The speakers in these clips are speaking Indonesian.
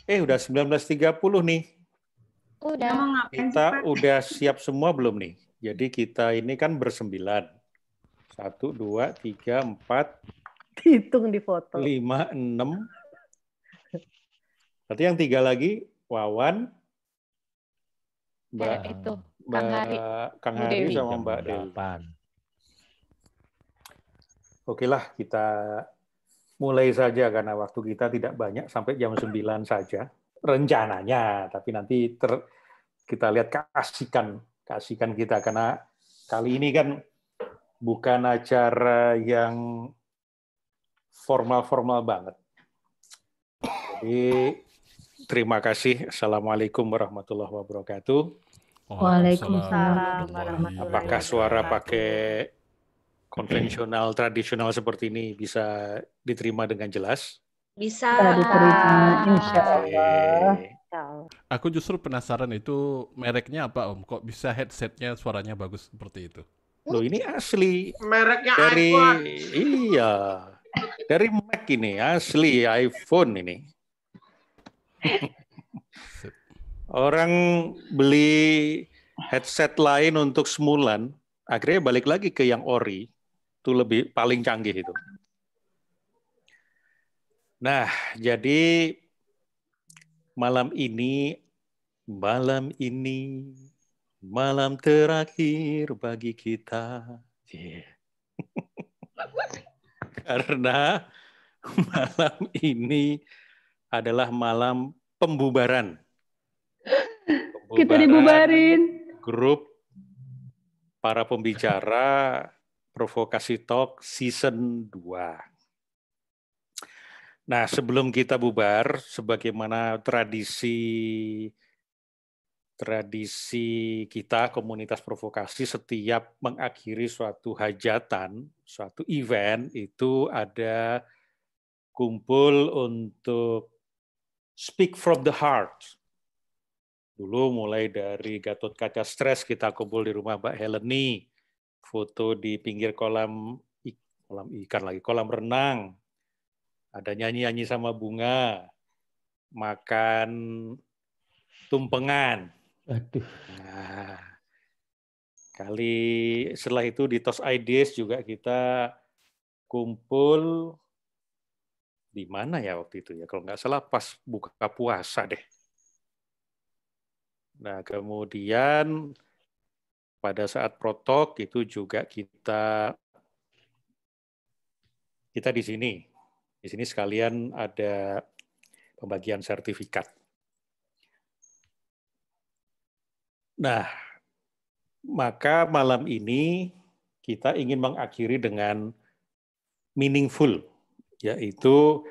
Udah 19.30 nih. Udah. Kita udah siap semua belum nih? Jadi kita ini kan bersembilan. 1, 2, 3, 4, Hitung di foto. 5, 6. Berarti yang 3 lagi, Wawan, Mbak Kang Hari sama Mbak Dewi. Oke lah, kita mulai saja karena waktu kita tidak banyak, sampai jam 9 saja rencananya, tapi nanti kita lihat keasikan kita, karena kali ini kan bukan acara yang formal-formal banget. Jadi terima kasih. Assalamualaikum warahmatullahi wabarakatuh. Waalaikumsalam warahmatullahi wabarakatuh. Apakah suara pakai konvensional, tradisional seperti ini bisa diterima dengan jelas? Bisa. Diterima, insya Allah. Aku justru penasaran itu mereknya apa Om? Kok bisa headsetnya suaranya bagus seperti itu? Loh ini asli. Mereknya dari iPhone. Iya. Dari Mac ini, asli iPhone ini. Orang beli headset lain untuk semulan, akhirnya balik lagi ke yang ori. Itu lebih paling canggih itu. Nah, jadi malam malam terakhir bagi kita. Karena malam ini adalah malam pembubaran. Kita dibubarin. Grup para pembicara Provokasi Talk Season 2. Nah, sebelum kita bubar, sebagaimana tradisi kita, komunitas provokasi, setiap mengakhiri suatu hajatan, suatu event, itu ada kumpul untuk speak from the heart. Dulu mulai dari Gatot Kaca Stres, kita kumpul di rumah Mbak Heleni, foto di pinggir kolam renang, ada nyanyi-nyanyi sama bunga, makan tumpengan. Nah, setelah itu di Tos Ideas juga kita kumpul di mana ya waktu itu ya, kalau nggak salah pas buka puasa deh. Nah, kemudian pada saat protok itu juga kita di sini. Di sini sekalian ada pembagian sertifikat. Nah, maka malam ini kita ingin mengakhiri dengan meaningful, yaitu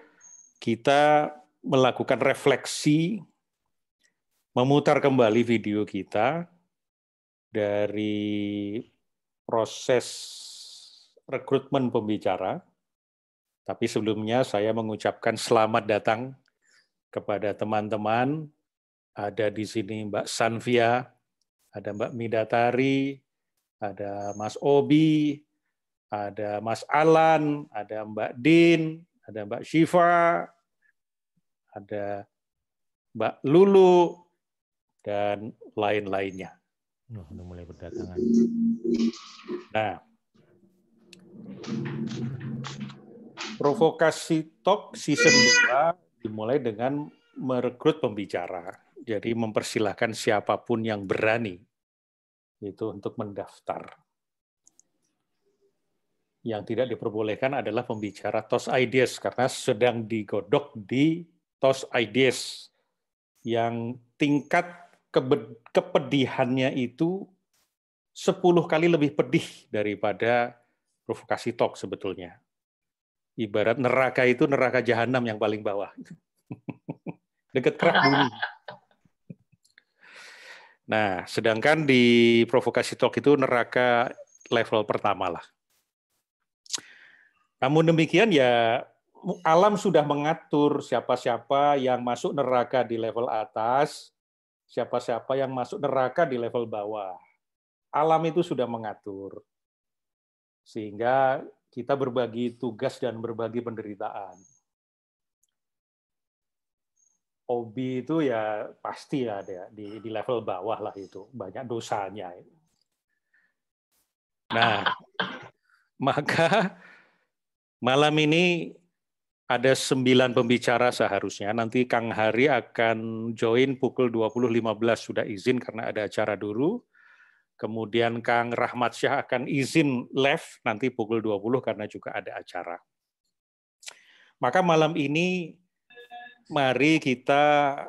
kita melakukan refleksi, memutar kembali video kita dari proses rekrutmen pembicara. Tapi sebelumnya saya mengucapkan selamat datang kepada teman-teman. Ada di sini Mbak Sanvia, ada Mbak Midatari, ada Mas Obi, ada Mas Alan, ada Mbak Din, ada Mbak Syifa, ada Mbak Lulu, dan lain-lainnya. Udah mulai berdatangan. Nah, Provokasi Talk Season 2 dimulai dengan merekrut pembicara. Jadi mempersilahkan siapapun yang berani itu untuk mendaftar. Yang tidak diperbolehkan adalah pembicara Tos Ideas karena sedang digodok di Tos Ideas yang tingkat kepedihannya itu 10 kali lebih pedih daripada Provokasi Talk sebetulnya. Ibarat neraka itu neraka jahanam yang paling bawah. Dekat kerak bumi. Nah, sedangkan di Provokasi Talk itu neraka level pertama lah. Namun demikian ya, alam sudah mengatur siapa-siapa yang masuk neraka di level atas, siapa-siapa yang masuk neraka di level bawah. Alam itu sudah mengatur. Sehingga kita berbagi tugas dan berbagi penderitaan. hobi itu ya pasti ada di level bawah lah itu, banyak dosanya. Nah, maka malam ini ada 9 pembicara seharusnya. Nanti Kang Hari akan join pukul 20.15 sudah izin karena ada acara dulu. Kemudian Kang Rahmat Syah akan izin live nanti pukul 20 karena juga ada acara. Maka malam ini mari kita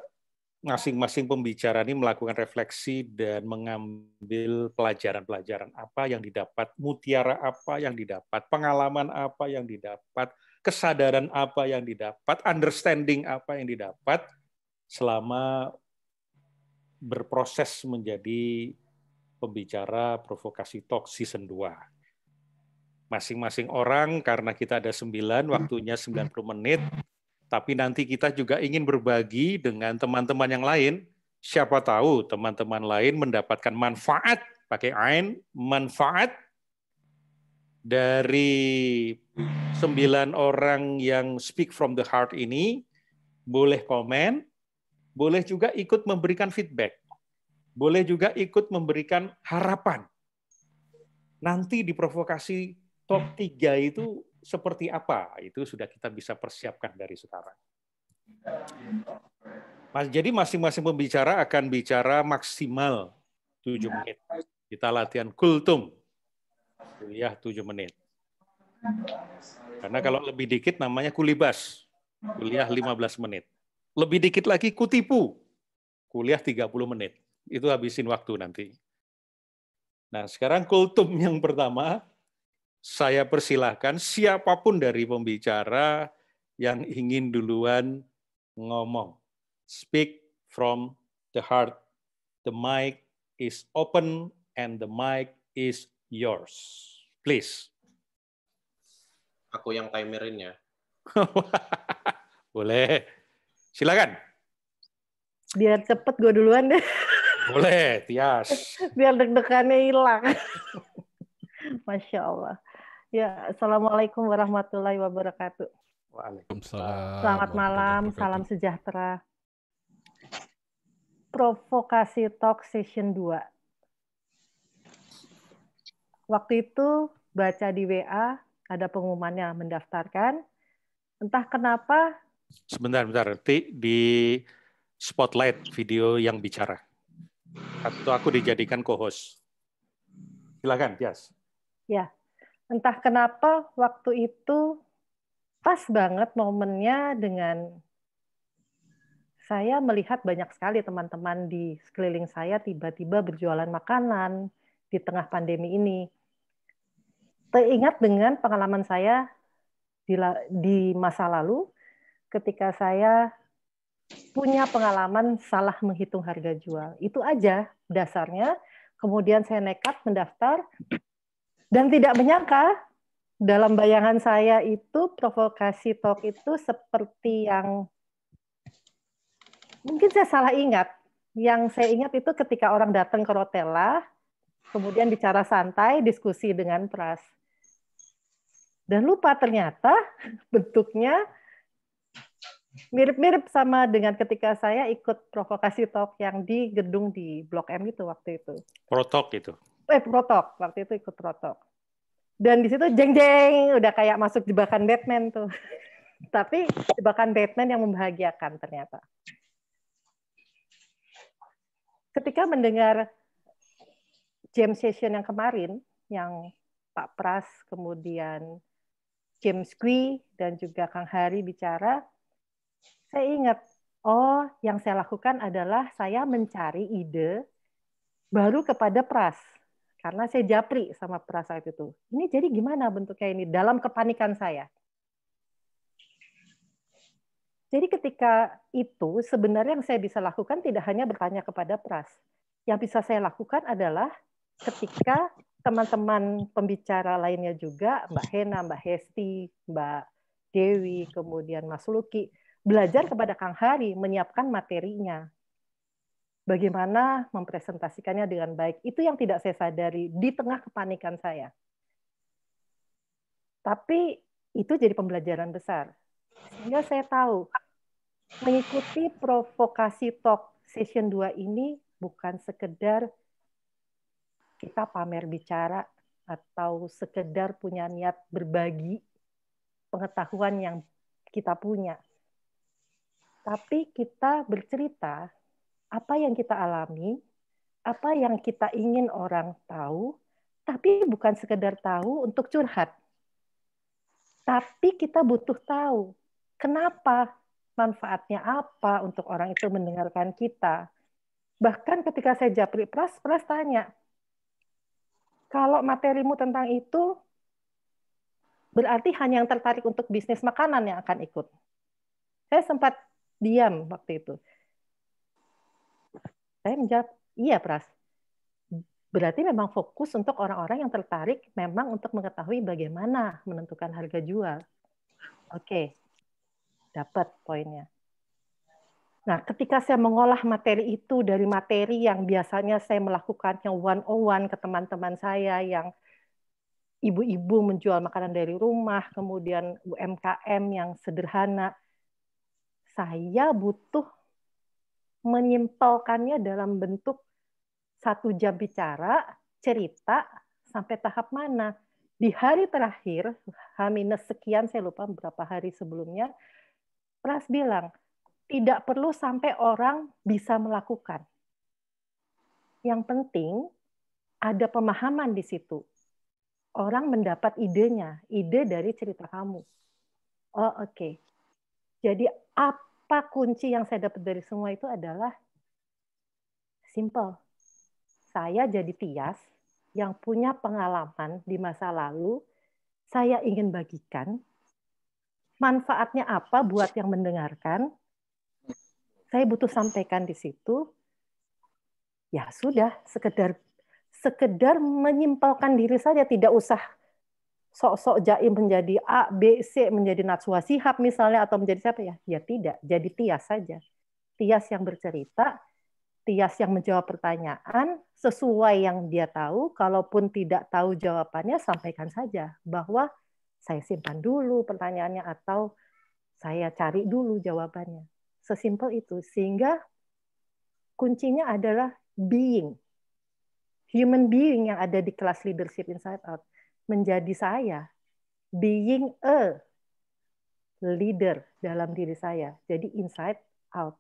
masing-masing pembicara ini melakukan refleksi dan mengambil pelajaran-pelajaran apa yang didapat, mutiara apa yang didapat, pengalaman apa yang didapat, kesadaran apa yang didapat, understanding apa yang didapat selama berproses menjadi pembicara Provokasi Talk Season 2. Masing-masing orang, karena kita ada 9, waktunya 90 menit, tapi nanti kita juga ingin berbagi dengan teman-teman yang lain. Siapa tahu teman-teman lain mendapatkan manfaat, pakai ain, manfaat dari 9 orang yang speak from the heart ini. Boleh komen, boleh juga ikut memberikan feedback, boleh juga ikut memberikan harapan. Nanti di Provokasi Talk 3 itu seperti apa? Itu sudah kita bisa persiapkan dari sekarang. Jadi masing-masing pembicara akan bicara maksimal 7 menit. Kita latihan kultum, kuliah 7 menit. Karena kalau lebih dikit namanya kulibas, kuliah 15 menit. Lebih dikit lagi kutipu, kuliah 30 menit. Itu habisin waktu nanti. Nah, sekarang kultum yang pertama, saya persilahkan siapapun dari pembicara yang ingin duluan ngomong. Speak from the heart. The mic is open and the mic is yours. Please. Aku yang timerin ya. Boleh. Silakan. Biar cepet gue duluan deh. Boleh, Tias. Biar deg-degannya hilang. Masya Allah. Ya, Assalamualaikum warahmatullahi wabarakatuh. Waalaikumsalam. Selamat malam, salam sejahtera. Provokasi Talk Session 2. Waktu itu baca di WA, ada pengumumannya mendaftarkan. Entah kenapa. Sebentar. Di spotlight video yang bicara. Atau aku dijadikan co-host. Silakan, Tias. Ya, entah kenapa waktu itu pas banget momennya dengan saya melihat banyak sekali teman-teman di sekeliling saya tiba-tiba berjualan makanan di tengah pandemi ini. Teringat dengan pengalaman saya di masa lalu ketika saya punya pengalaman salah menghitung harga jual. Itu aja dasarnya. Kemudian saya nekat mendaftar dan tidak menyangka dalam bayangan saya itu Provokasi Talk itu seperti yang mungkin saya salah ingat. Yang saya ingat itu ketika orang datang ke Rotella, kemudian bicara santai, diskusi dengan Pras. Dan lupa ternyata bentuknya mirip-mirip sama dengan ketika saya ikut Provokasi Talk yang di gedung di Blok M itu waktu itu. Protok itu. Protok, waktu itu ikut Protok. Dan di situ jeng-jeng, udah kayak masuk jebakan Batman tuh. Tapi jebakan Batman yang membahagiakan ternyata. Ketika mendengar jam session yang kemarin, yang Pak Pras, kemudian James Kui, dan juga Kang Hari bicara, saya ingat, oh yang saya lakukan adalah saya mencari ide baru kepada Pras. Karena saya japri sama Pras saat itu. Ini jadi gimana bentuknya ini dalam kepanikan saya. Jadi ketika itu sebenarnya yang saya bisa lakukan tidak hanya bertanya kepada Pras. Yang bisa saya lakukan adalah ketika teman-teman pembicara lainnya juga, Mbak Hena, Mbak Hesti, Mbak Dewi, kemudian Mas Luki, belajar kepada Kang Hari menyiapkan materinya. Bagaimana mempresentasikannya dengan baik. Itu yang tidak saya sadari di tengah kepanikan saya. Tapi itu jadi pembelajaran besar. Sehingga saya tahu Mengikuti provokasi talk session 2 ini bukan sekedar kita pamer bicara atau sekedar punya niat berbagi pengetahuan yang kita punya. Tapi kita bercerita apa yang kita alami, apa yang kita ingin orang tahu, tapi bukan sekedar tahu untuk curhat. Tapi kita butuh tahu kenapa, manfaatnya apa untuk orang itu mendengarkan kita. Bahkan ketika saya japri Pras tanya, kalau materimu tentang itu, berarti hanya yang tertarik untuk bisnis makanan yang akan ikut. Saya sempat diam waktu itu. Saya menjawab, iya Pras. Berarti memang fokus untuk orang-orang yang tertarik memang untuk mengetahui bagaimana menentukan harga jual. Oke, dapat poinnya. Nah, ketika saya mengolah materi itu dari materi yang biasanya saya melakukannya one-on-one ke teman-teman saya yang ibu-ibu menjual makanan dari rumah, kemudian UMKM yang sederhana, saya butuh menyimpelkannya dalam bentuk 1 jam bicara, cerita, sampai tahap mana. Di hari terakhir, H- sekian, saya lupa berapa hari sebelumnya, Pras bilang, tidak perlu sampai orang bisa melakukan. Yang penting ada pemahaman di situ. Orang mendapat idenya, ide dari cerita kamu. Oh, oke. Jadi apa kunci yang saya dapat dari semua itu adalah simple. Saya jadi Tias yang punya pengalaman di masa lalu, saya ingin bagikan. Manfaatnya apa buat yang mendengarkan? Saya butuh sampaikan di situ. Ya sudah, sekedar menyimpelkan diri saja, tidak usah sok-sok jaim menjadi A, B, C, menjadi Najwa Shihab misalnya, atau menjadi siapa ya? Ya tidak, jadi Tias saja. Tias yang bercerita, Tias yang menjawab pertanyaan sesuai yang dia tahu, kalaupun tidak tahu jawabannya, sampaikan saja bahwa saya simpan dulu pertanyaannya atau saya cari dulu jawabannya. Sesimpel itu, sehingga kuncinya adalah being. Human being yang ada di kelas Leadership Inside Out. Menjadi saya. Being a leader dalam diri saya. Jadi inside out.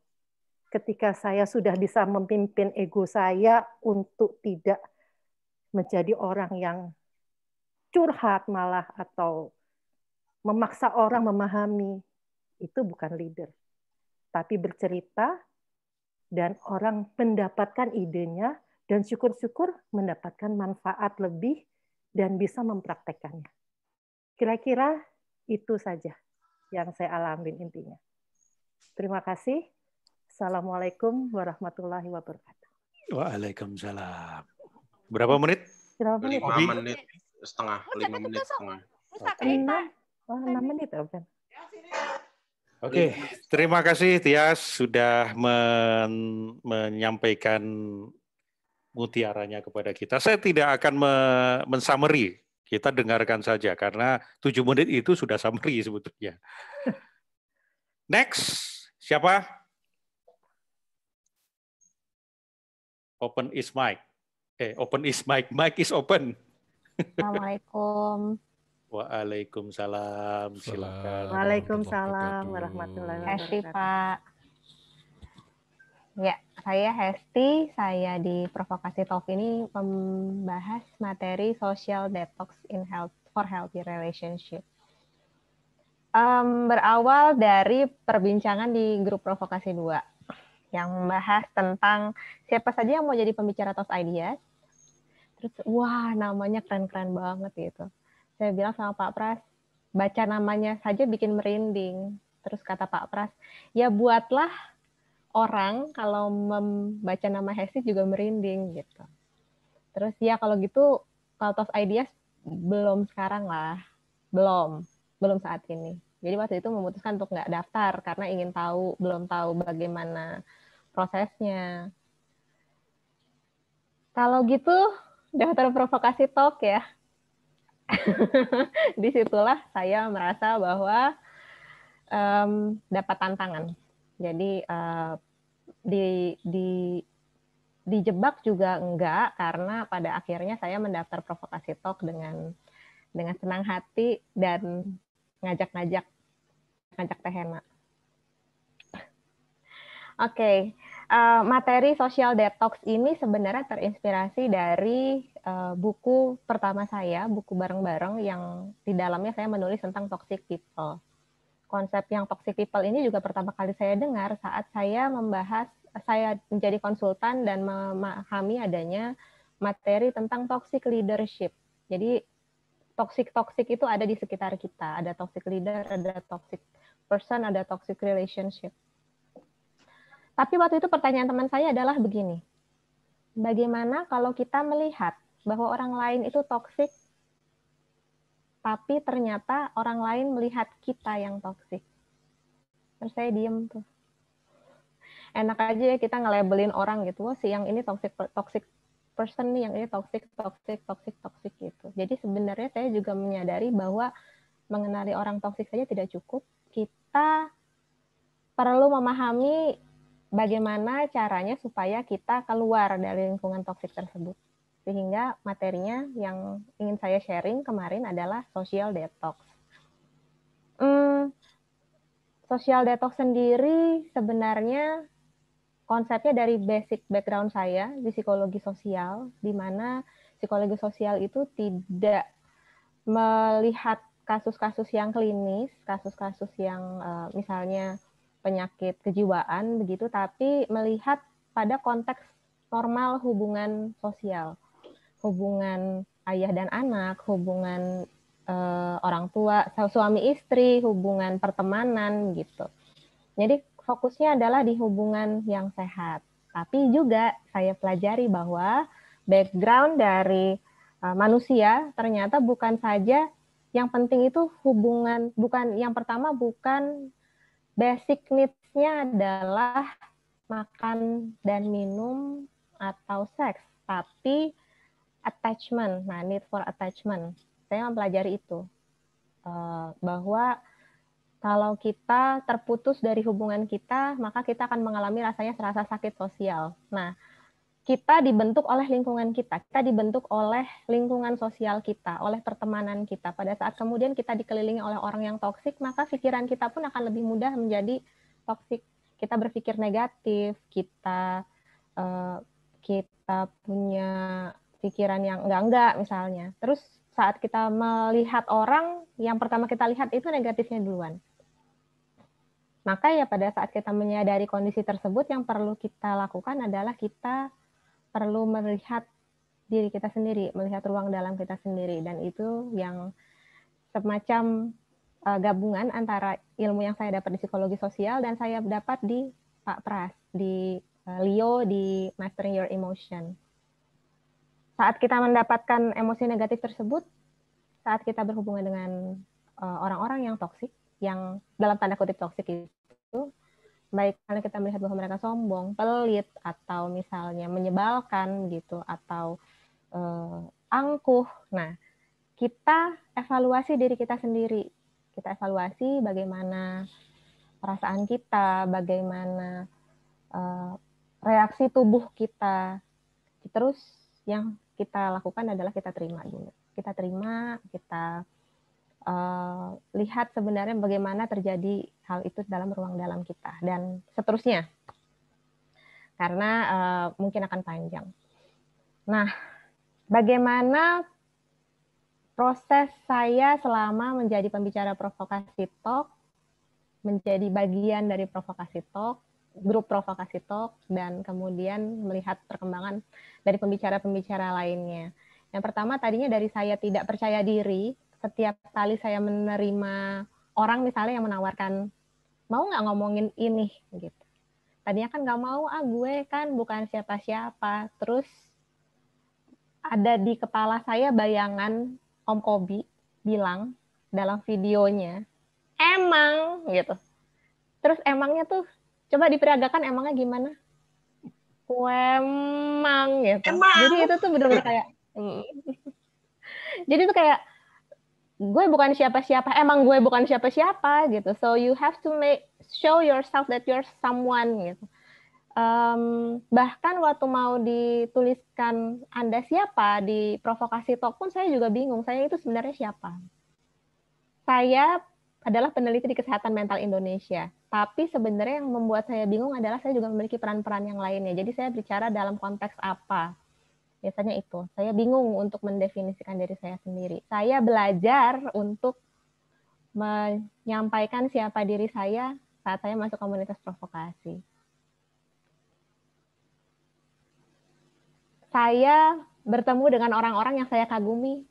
Ketika saya sudah bisa memimpin ego saya untuk tidak menjadi orang yang curhat malah atau memaksa orang memahami, itu bukan leader. Tapi bercerita dan orang mendapatkan idenya dan syukur-syukur mendapatkan manfaat lebih dan bisa mempraktekkannya. Kira-kira itu saja yang saya alamin intinya. Terima kasih. Assalamualaikum warahmatullahi wabarakatuh. Waalaikumsalam. Berapa menit? Berapa menit? 5 menit setengah. 5 menit setengah. 6 menit ya, Ben? Oke, terima kasih Tias sudah menyampaikan mutiaranya kepada kita. Saya tidak akan men-summary, kita dengarkan saja karena 7 menit itu sudah summary sebetulnya. Next, siapa? Open is mic. Open is mic. Mic is open. Assalamualaikum. Waalaikumsalam. Silakan. Waalaikumsalam warahmatullahi Hesti, wabarakatuh. Pak. Ya, saya Hesti. Saya di Provokasi Talk ini membahas materi social detox in health for healthy relationship. Berawal dari perbincangan di grup Provokasi 2 yang membahas tentang siapa saja yang mau jadi pembicara Tos Ideas. Terus, wah namanya keren-keren banget gitu. Saya bilang sama Pak Pras, baca namanya saja bikin merinding. Terus kata Pak Pras, ya buatlah orang kalau membaca nama Hesti juga merinding gitu. Terus ya kalau gitu, kalau Tos Ideas belum sekarang lah. Belum saat ini. Jadi waktu itu memutuskan untuk nggak daftar karena ingin tahu, belum tahu bagaimana prosesnya. Kalau gitu, daftar Provokasi Talk ya. Disitulah saya merasa bahwa dapat tantangan. Jadi dijebak juga enggak, karena pada akhirnya saya mendaftar Provokasi Talk dengan senang hati dan ngajak Tehena. Oke, materi social detox ini sebenarnya terinspirasi dari buku pertama saya, buku bareng-bareng yang di dalamnya saya menulis tentang toxic people. Konsep yang toxic people ini juga pertama kali saya dengar saat saya menjadi konsultan dan memahami adanya materi tentang toxic leadership. Jadi toxic itu ada di sekitar kita. Ada toxic leader, ada toxic person, ada toxic relationship. Tapi waktu itu pertanyaan teman saya adalah begini. Bagaimana kalau kita melihat bahwa orang lain itu toxic, tapi ternyata orang lain melihat kita yang toxic? Terus saya diem tuh. Enak aja ya kita nge-labelin orang gitu. Wah, si yang ini toxic person nih, yang ini toxic gitu. Jadi sebenarnya saya juga menyadari bahwa mengenali orang toxic saja tidak cukup. Kita perlu memahami bagaimana caranya supaya kita keluar dari lingkungan toksik tersebut. Sehingga materinya yang ingin saya sharing kemarin adalah social detox. Social detox sendiri sebenarnya konsepnya dari basic background saya di psikologi sosial, di mana psikologi sosial itu tidak melihat kasus-kasus yang klinis, kasus-kasus yang misalnya penyakit kejiwaan begitu, tapi melihat pada konteks normal hubungan sosial, hubungan ayah dan anak, hubungan orang tua, suami istri, hubungan pertemanan gitu. Jadi fokusnya adalah di hubungan yang sehat. Tapi juga saya pelajari bahwa background dari manusia ternyata bukan saja yang penting itu hubungan, bukan yang pertama bukan basic needs-nya adalah makan dan minum atau seks, tapi attachment, nah need for attachment. Saya mempelajari itu, bahwa kalau kita terputus dari hubungan kita, maka kita akan mengalami rasa sakit sosial. Nah, kita dibentuk oleh lingkungan kita dibentuk oleh lingkungan sosial kita, oleh pertemanan kita. Pada saat kemudian kita dikelilingi oleh orang yang toksik, maka pikiran kita pun akan lebih mudah menjadi toksik. Kita berpikir negatif, kita punya pikiran yang enggak misalnya. Terus saat kita melihat orang, yang pertama kita lihat itu negatifnya duluan. Maka ya pada saat kita menyadari kondisi tersebut, yang perlu kita lakukan adalah kita perlu melihat diri kita sendiri, melihat ruang dalam kita sendiri. Dan itu yang semacam gabungan antara ilmu yang saya dapat di psikologi sosial dan saya dapat di Pak Pras, di Leo, di Mastering Your Emotion. Saat kita mendapatkan emosi negatif tersebut, saat kita berhubungan dengan orang-orang yang toksik, yang dalam tanda kutip toksik itu, baik karena kita melihat bahwa mereka sombong, pelit, atau misalnya menyebalkan gitu, atau angkuh. Nah, kita evaluasi diri kita sendiri. Kita evaluasi bagaimana perasaan kita, bagaimana reaksi tubuh kita. Terus yang kita lakukan adalah kita terima dulu. Kita terima, kita lihat sebenarnya bagaimana terjadi hal itu dalam ruang dalam kita, dan seterusnya, karena mungkin akan panjang. Nah, bagaimana proses saya selama menjadi pembicara Provokasi Talk, menjadi bagian dari Provokasi Talk, grup Provokasi Talk, dan kemudian melihat perkembangan dari pembicara-pembicara lainnya. Yang pertama tadinya dari saya tidak percaya diri. Setiap kali saya menerima orang misalnya yang menawarkan, mau nggak ngomongin ini gitu. Tadinya kan nggak mau, gue kan bukan siapa-siapa. Terus ada di kepala saya bayangan Om Kobi bilang dalam videonya, emang gitu. Terus emangnya tuh, coba diperagakan emangnya gimana? Emang gitu. Emang. Jadi itu tuh benar-benar kayak, jadi tuh kayak, gue bukan siapa-siapa, emang gue bukan siapa-siapa gitu. So you have to make show yourself that you're someone gitu. Bahkan waktu mau dituliskan Anda siapa di provokasi talk pun saya juga bingung, saya itu sebenarnya siapa. Saya adalah peneliti di kesehatan mental Indonesia, tapi sebenarnya yang membuat saya bingung adalah saya juga memiliki peran-peran yang lainnya. Jadi saya bicara dalam konteks apa? Biasanya itu, saya bingung untuk mendefinisikan diri saya sendiri. Saya belajar untuk menyampaikan siapa diri saya saat saya masuk komunitas provokasi. Saya bertemu dengan orang-orang yang saya kagumi.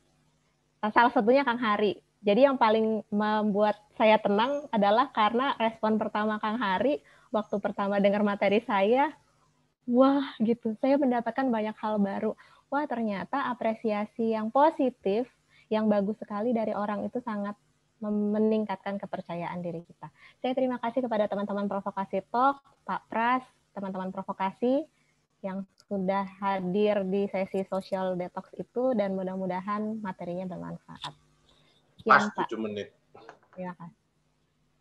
Salah satunya Kang Hari. Jadi yang paling membuat saya tenang adalah karena respon pertama Kang Hari waktu pertama dengar materi saya, wah gitu, saya mendapatkan banyak hal baru. Wah ternyata apresiasi yang positif, yang bagus sekali dari orang itu sangat meningkatkan kepercayaan diri kita. Saya terima kasih kepada teman-teman Provokasi Talk, Pak Pras, teman-teman Provokasi yang sudah hadir di sesi social detox itu, dan mudah-mudahan materinya bermanfaat. Pas Pak. 7 menit. Terima kasih.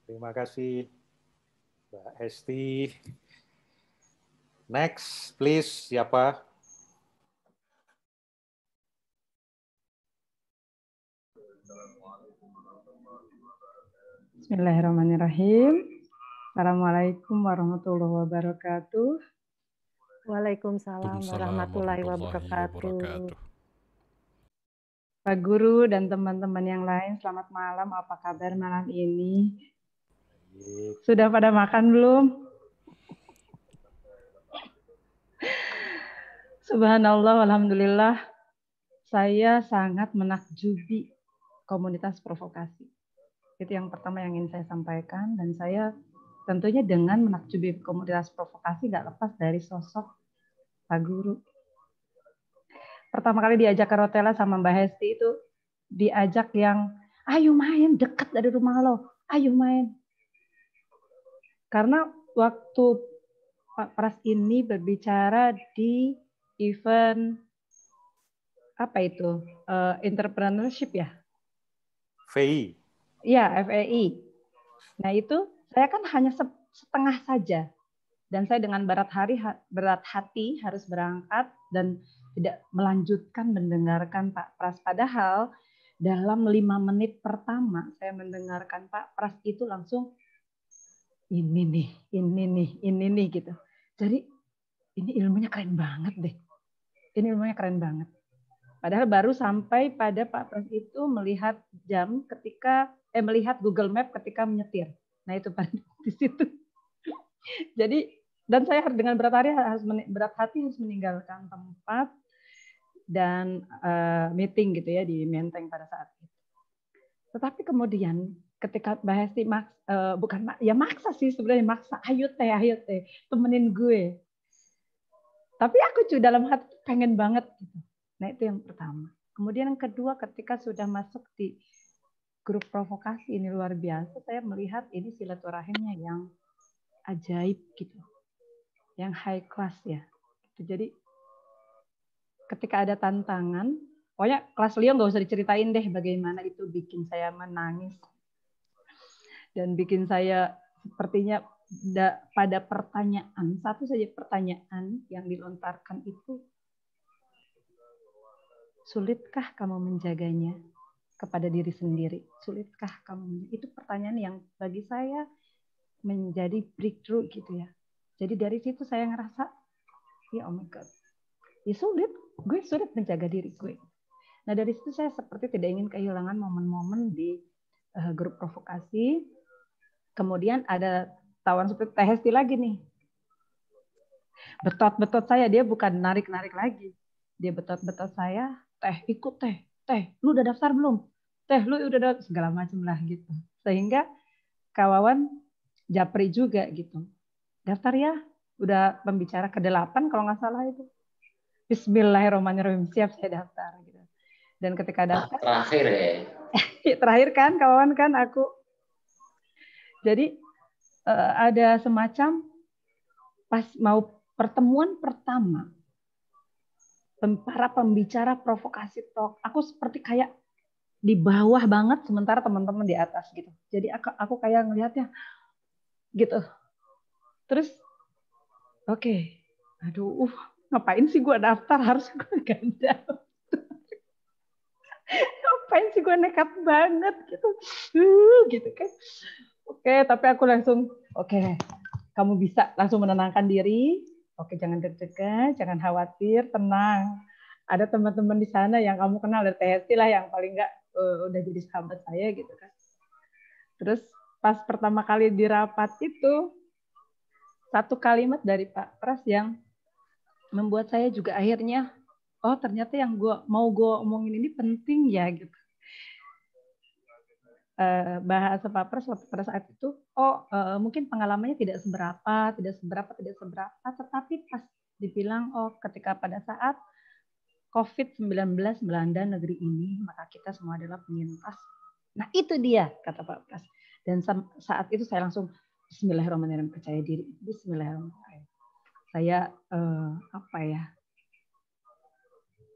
Terima kasih, Mbak Esti. Next, please, siapa? Bismillahirrahmanirrahim. Assalamualaikum warahmatullahi wabarakatuh. Waalaikumsalam warahmatullahi wabarakatuh. Pak Guru dan teman-teman yang lain, selamat malam. Apa kabar malam ini? Sudah pada makan belum? Subhanallah, alhamdulillah. Saya sangat menakjubi komunitas provokasi. Itu yang pertama yang ingin saya sampaikan, dan saya tentunya dengan menakjubi komunitas provokasi nggak lepas dari sosok Pak Guru. Pertama kali diajak ke Rotella sama Mbak Hesti itu diajak yang ayo main dekat dari rumah lo, ayo main. Karena waktu Pak Pras ini berbicara di event apa itu entrepreneurship ya? FEI. Iya, FEI. Nah itu saya kan hanya setengah saja, dan saya dengan berat hati harus berangkat dan tidak melanjutkan mendengarkan Pak Pras. Padahal dalam 5 menit pertama saya mendengarkan Pak Pras itu langsung ini nih gitu. Jadi ini ilmunya keren banget deh. Ini ilmunya keren banget. Padahal baru sampai pada Pak Pras itu melihat jam ketika melihat Google Map ketika menyetir. Nah itu pada di situ. Jadi dan saya dengan berat hati harus meninggalkan tempat dan meeting gitu ya di Menteng pada saat itu. Tetapi kemudian ketika Mbak Hesti maksa sih sebenarnya, maksa, ayo teh temenin gue. Tapi aku juga dalam hati pengen banget gitu. Nah itu yang pertama. Kemudian yang kedua, ketika sudah masuk di grup provokasi ini luar biasa, saya melihat ini silaturahimnya yang ajaib gitu, yang high class ya. Jadi ketika ada tantangan, pokoknya kelas Leo nggak usah diceritain deh bagaimana itu bikin saya menangis dan bikin saya sepertinya pada pertanyaan, satu saja pertanyaan yang dilontarkan itu, sulitkah kamu menjaganya kepada diri sendiri? Sulitkah kamu? Itu pertanyaan yang bagi saya menjadi breakthrough gitu ya. Jadi dari situ saya ngerasa, ya oh my God, ya sulit, gue sulit menjaga diri gue. Nah dari situ saya seperti tidak ingin kehilangan momen-momen di grup provokasi. Kemudian ada tawan seperti Teh Hesti lagi nih. Betot-betot saya, dia bukan narik-narik lagi. Dia betot-betot saya, teh ikut teh, lu udah daftar belum? Teh lu udah daftar, segala macam lah gitu. Sehingga kawan japri juga gitu. Daftar ya, udah pembicara ke-8 kalau nggak salah itu. Bismillahirrahmanirrahim, siap saya daftar gitu. Dan ketika daftar terakhir ya. Terakhir kan kawan kan aku. Jadi ada semacam pas mau pertemuan pertama para pembicara provokasi talk, aku seperti kayak di bawah banget sementara teman-teman di atas gitu. Jadi aku kayak ngelihatnya, gitu. Terus oke, aduh, ngapain sih gue daftar, harus gue gak daftar. Ngapain sih gue nekat banget gitu. Gitu kan. Oke, tapi aku langsung oke, kamu bisa, langsung menenangkan diri. Oke, jangan deg-degan, jangan khawatir, tenang. Ada teman-teman di sana yang kamu kenal, dari THT lah yang paling enggak udah jadi sahabat saya gitu kan. Terus pas pertama kali di rapat itu, satu kalimat dari Pak Pras yang membuat saya juga akhirnya, oh ternyata yang gue omongin ini penting ya gitu. Bahasa Pak Pras pada saat itu, mungkin pengalamannya tidak seberapa, tetapi pas dibilang, ketika pada saat COVID-19 melanda negeri ini, maka kita semua adalah penyintas. Nah itu dia, kata Pak Pras. Dan saat itu saya langsung, bismillahirrahmanirrahim, percaya diri, bismillahirrahmanirrahim. Saya,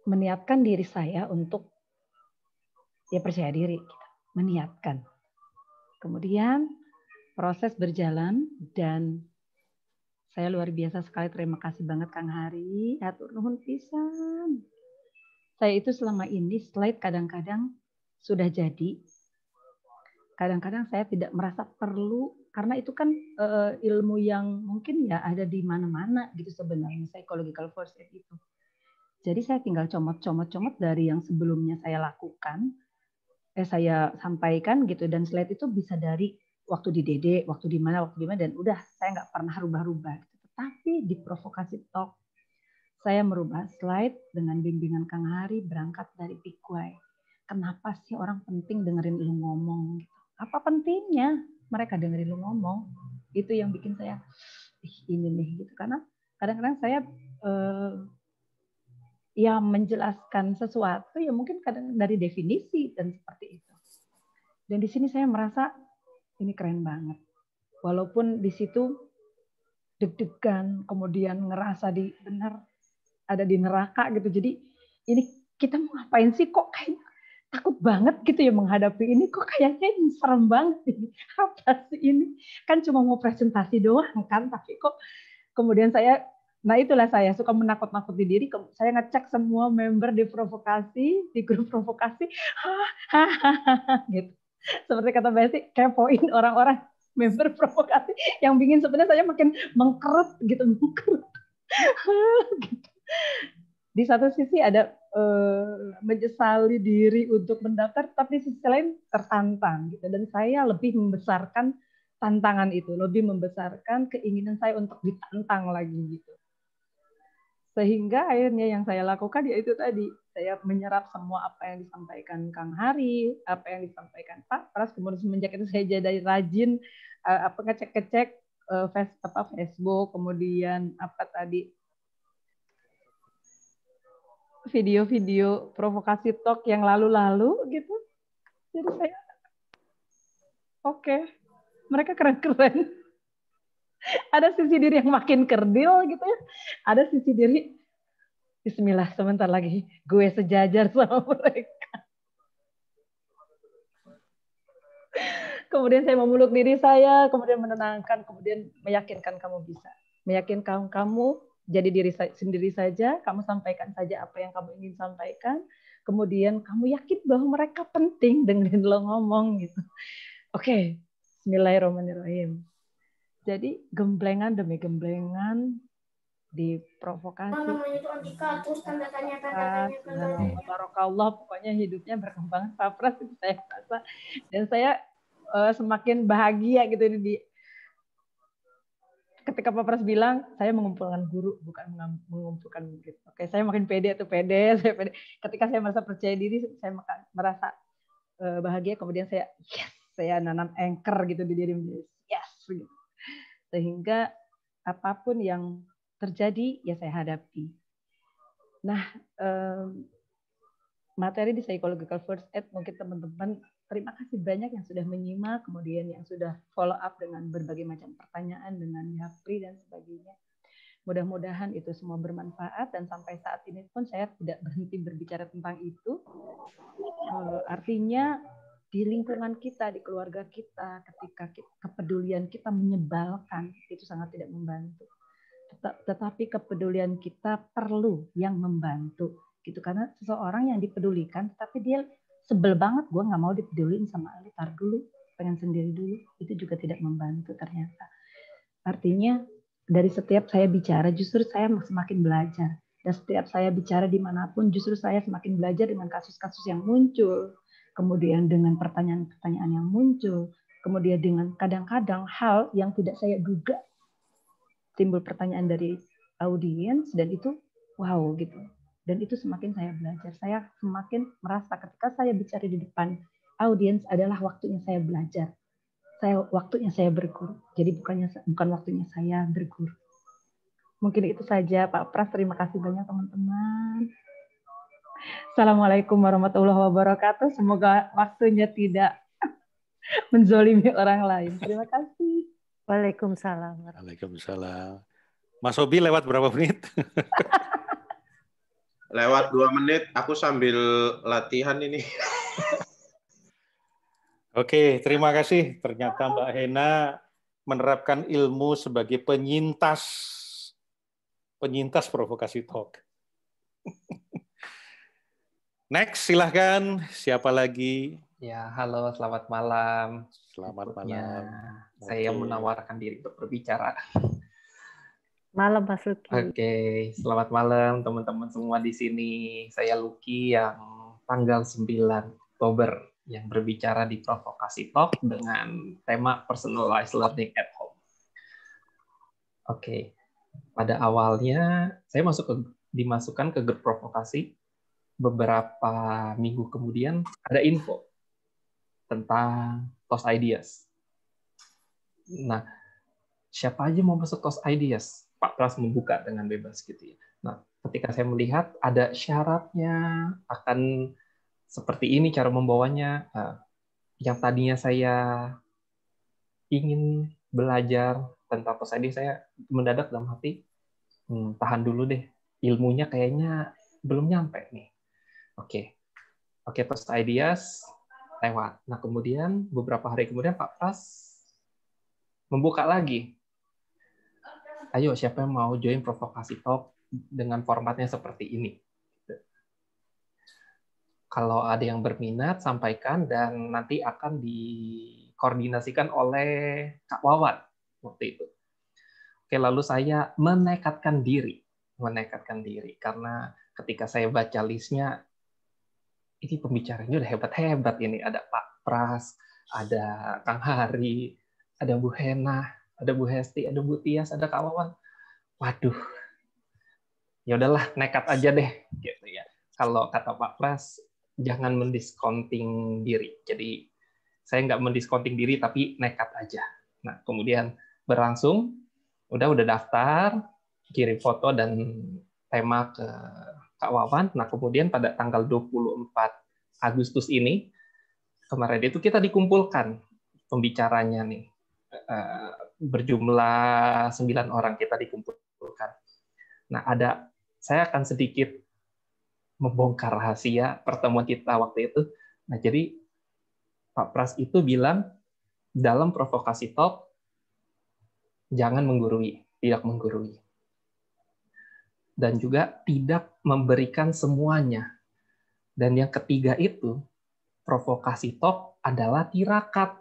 meniatkan diri saya untuk, ya percaya diri, meniatkan. Kemudian proses berjalan dan saya luar biasa sekali, terima kasih banget Kang Hari, hatur nuhun pisan. Saya itu selama ini slide kadang-kadang sudah jadi, kadang-kadang saya tidak merasa perlu, karena itu kan ilmu yang mungkin ya ada di mana-mana gitu sebenarnya, psychological first aid itu. Jadi saya tinggal comot dari yang sebelumnya saya lakukan, saya sampaikan gitu, dan slide itu bisa dari waktu di DD, waktu di mana, dan udah saya nggak pernah rubah-rubah. Tetapi di provokasi talk, saya merubah slide dengan bimbingan Kang Hari berangkat dari Pikwai. Kenapa sih orang penting dengerin lu ngomong? Apa pentingnya mereka dengerin lu ngomong? Itu yang bikin saya, ini nih gitu. Karena kadang-kadang saya ya menjelaskan sesuatu ya mungkin kadang dari definisi dan seperti itu. Dan di sini saya merasa ini keren banget. Walaupun di situ deg-degan, kemudian ngerasa benar ada di neraka gitu. Jadi ini kita mau ngapain sih, kok kayak takut banget gitu ya menghadapi ini, kok kayaknya ini serem banget ini. Apa sih ini? Kan cuma mau presentasi doang kan, tapi kok kemudian saya, nah itulah saya suka menakut-nakuti diri. Saya ngecek semua member di provokasi, di grup provokasi, gitu. Seperti kata Mbak Esti, kepoin orang-orang member provokasi yang bikin sebenarnya saya makin mengkerut gitu, gitu. Di satu sisi ada menyesali diri untuk mendaftar, tapi di sisi lain tertantang gitu. Dan saya lebih membesarkan tantangan itu, lebih membesarkan keinginan saya untuk ditantang lagi gitu. Sehingga akhirnya yang saya lakukan yaitu tadi, saya menyerap semua apa yang disampaikan Kang Hari, apa yang disampaikan Pak Pras, kemudian semenjak itu saya jadi rajin ngecek-ngecek Facebook, kemudian video-video provokasi talk yang lalu-lalu gitu. Jadi saya oke, mereka keren-keren. Ada sisi diri yang makin kerdil gitu ya. Ada sisi diri, bismillah sebentar lagi gue sejajar sama mereka. Kemudian saya memeluk diri saya, kemudian menenangkan, kemudian meyakinkan kamu bisa. Meyakinkan kamu jadi diri sendiri saja, kamu sampaikan saja apa yang kamu ingin sampaikan, kemudian kamu yakin bahwa mereka penting dengerin lo ngomong gitu. Oke, bismillahirrahmanirrahim. Jadi gemblengan demi gemblengan di provokasi. Namanya itu Antika, terus tanda tanya. Barakallah, pokoknya hidupnya berkembang Pak Pras itu saya rasa. Dan saya semakin bahagia gitu ketika Pak Pras bilang saya mengumpulkan guru bukan mengumpulkan murid. Oke, saya makin pede. Ketika saya merasa percaya diri, saya merasa bahagia. Kemudian saya nanam anchor gitu di diri, yes gitu. Sehingga apapun yang terjadi ya saya hadapi. Nah, materi di psychological first aid mungkin teman-teman terima kasih banyak yang sudah menyimak, kemudian yang sudah follow up dengan berbagai macam pertanyaan dengan Yapri dan sebagainya. Mudah-mudahan itu semua bermanfaat dan sampai saat ini pun saya tidak berhenti berbicara tentang itu. Artinya di lingkungan kita, di keluarga kita, ketika kepedulian kita menyebalkan, itu sangat tidak membantu. Tetapi kepedulian kita perlu yang membantu, gitu. Karena seseorang yang dipedulikan, tapi dia sebel banget, gue nggak mau dipeduliin sama Ali, tar dulu, pengen sendiri dulu, itu juga tidak membantu ternyata. Artinya dari setiap saya bicara, justru saya semakin belajar. Dan setiap saya bicara dimanapun, justru saya semakin belajar dengan kasus-kasus yang muncul, kemudian dengan pertanyaan-pertanyaan yang muncul, kemudian dengan kadang-kadang hal yang tidak saya duga, timbul pertanyaan dari audiens, dan itu wow gitu. Dan itu semakin saya belajar. Saya semakin merasa ketika saya bicara di depan audiens adalah waktunya saya belajar. Waktunya saya berguru. Jadi bukan waktunya saya berguru. Mungkin itu saja Pak Pras. Terima kasih banyak teman-teman. Assalamualaikum warahmatullahi wabarakatuh. Semoga waktunya tidak menzolimi orang lain. Terima kasih. Waalaikumsalam. Waalaikumsalam. Mas Hobi lewat berapa menit? Lewat 2 menit, aku sambil latihan ini. Oke, terima kasih. Ternyata Mbak Hena menerapkan ilmu sebagai penyintas provokasi talk. Next, silahkan. Siapa lagi? Ya, halo, selamat malam. Selamat Berikutnya, malam. saya Oke. menawarkan diri untuk berbicara. Malam Mas Luki. Oke, selamat malam teman-teman semua di sini. Saya Luki yang tanggal 9 Oktober yang berbicara di Provokasi Talk dengan tema Personalized Learning at Home. Oke, pada awalnya saya dimasukkan ke grup provokasi. Beberapa minggu kemudian ada info tentang TOS Ideas. Nah, siapa aja mau masuk TOS Ideas? Pak Pras membuka dengan bebas gitu ya. Nah, ketika saya melihat ada syaratnya, akan seperti ini cara membawanya, yang tadinya saya ingin belajar tentang TOS Ideas, saya mendadak dalam hati, tahan dulu deh, ilmunya kayaknya belum nyampe nih. Oke, TOS Ideas lewat. Nah, kemudian beberapa hari kemudian Pak Pras membuka lagi. Ayo, siapa yang mau join Provokasi Talk dengan formatnya seperti ini? Kalau ada yang berminat, sampaikan dan nanti akan dikoordinasikan oleh Kak Wawan waktu itu. Oke, lalu saya menekatkan diri karena ketika saya baca listnya, ini pembicaranya udah hebat-hebat ini. Ada Pak Pras, ada Kang Hari, ada Bu Hena, ada Bu Hesti, ada Bu Tias, ada Kak Wawan. Waduh, ya udahlah, nekat aja deh, gitu ya. Kalau kata Pak Pras, jangan mendiscounting diri. Jadi saya nggak mendiscounting diri, tapi nekat aja. Nah, kemudian berlangsung, udah daftar, kirim foto dan tema ke Kak Wawan. Nah, kemudian pada tanggal 24 Agustus ini, kemarin itu kita dikumpulkan pembicaranya nih. Berjumlah 9 orang kita dikumpulkan. Nah, saya akan sedikit membongkar rahasia pertemuan kita waktu itu. Nah, jadi Pak Pras itu bilang dalam Provokasi Talk jangan menggurui, tidak menggurui. Dan juga tidak memberikan semuanya. Dan yang ketiga itu, Provokasi Talk adalah tirakat.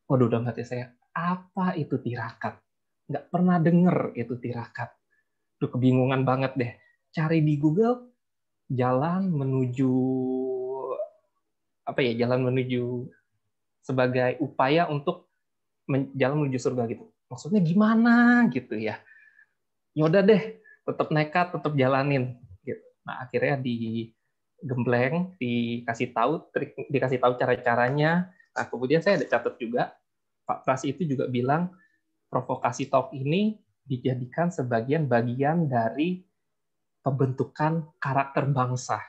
Waduh, dalam hati saya, apa itu tirakat? Nggak pernah denger itu tirakat. Duh, kebingungan banget deh. Cari di Google, jalan menuju sebagai upaya untuk jalan menuju surga gitu. Maksudnya gimana gitu ya? Yaudah deh, tetap nekat, tetap jalanin. Gitu. Nah, akhirnya digembleng, dikasih tahu cara-caranya. Nah, kemudian saya ada catat juga, Pak Pras itu juga bilang Provokasi Talk ini dijadikan bagian dari pembentukan karakter bangsa.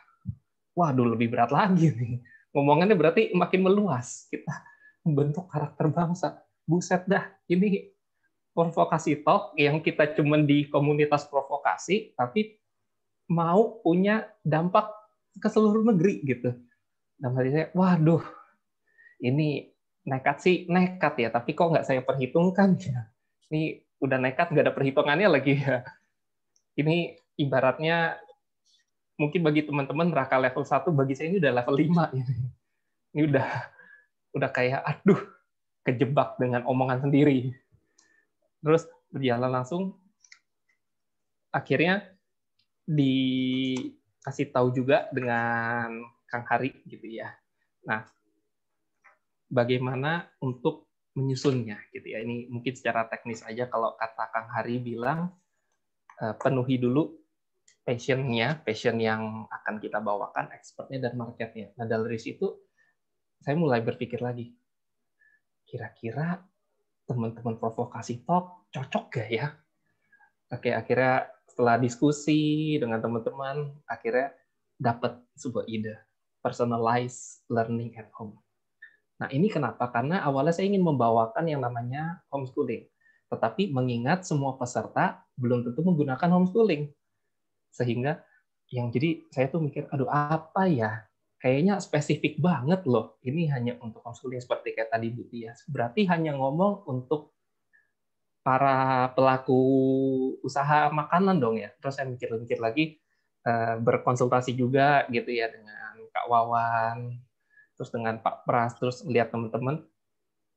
Waduh, lebih berat lagi nih. Ngomongannya berarti makin meluas. Kita membentuk karakter bangsa. Buset dah, ini Provokasi Talk yang kita cuma di komunitas provokasi, tapi mau punya dampak ke seluruh negeri gitu. Dan hari saya, waduh, ini nekat sih nekat ya, tapi kok nggak saya perhitungkan ya. Ini udah nekat nggak ada perhitungannya lagi ya. Ini ibaratnya mungkin bagi teman-teman neraka level 1, bagi saya ini udah level 5 ini. Ini udah kayak aduh, kejebak dengan omongan sendiri. Terus berjalan langsung, akhirnya dikasih tahu juga dengan Kang Hari gitu ya. Nah, bagaimana untuk menyusunnya gitu ya. Ini mungkin secara teknis aja, kalau kata Kang Hari bilang penuhi dulu passion yang akan kita bawakan, expertnya dan marketnya. Nah, dari situ saya mulai berpikir lagi, kira-kira teman-teman provokasi talk cocok gak ya? Oke, akhirnya setelah diskusi dengan teman-teman, akhirnya dapat sebuah ide, personalized learning at home. Nah, ini kenapa? Karena awalnya saya ingin membawakan yang namanya homeschooling, tetapi mengingat semua peserta belum tentu menggunakan homeschooling. Sehingga jadi saya tuh mikir, aduh apa ya? Kayaknya spesifik banget loh. Ini hanya untuk homeschooling seperti kayak tadi Bu Tias. Berarti hanya ngomong untuk para pelaku usaha makanan dong ya. Terus saya mikir-mikir lagi, berkonsultasi juga gitu ya dengan Kak Wawan, terus dengan Pak Pras, terus lihat teman-teman.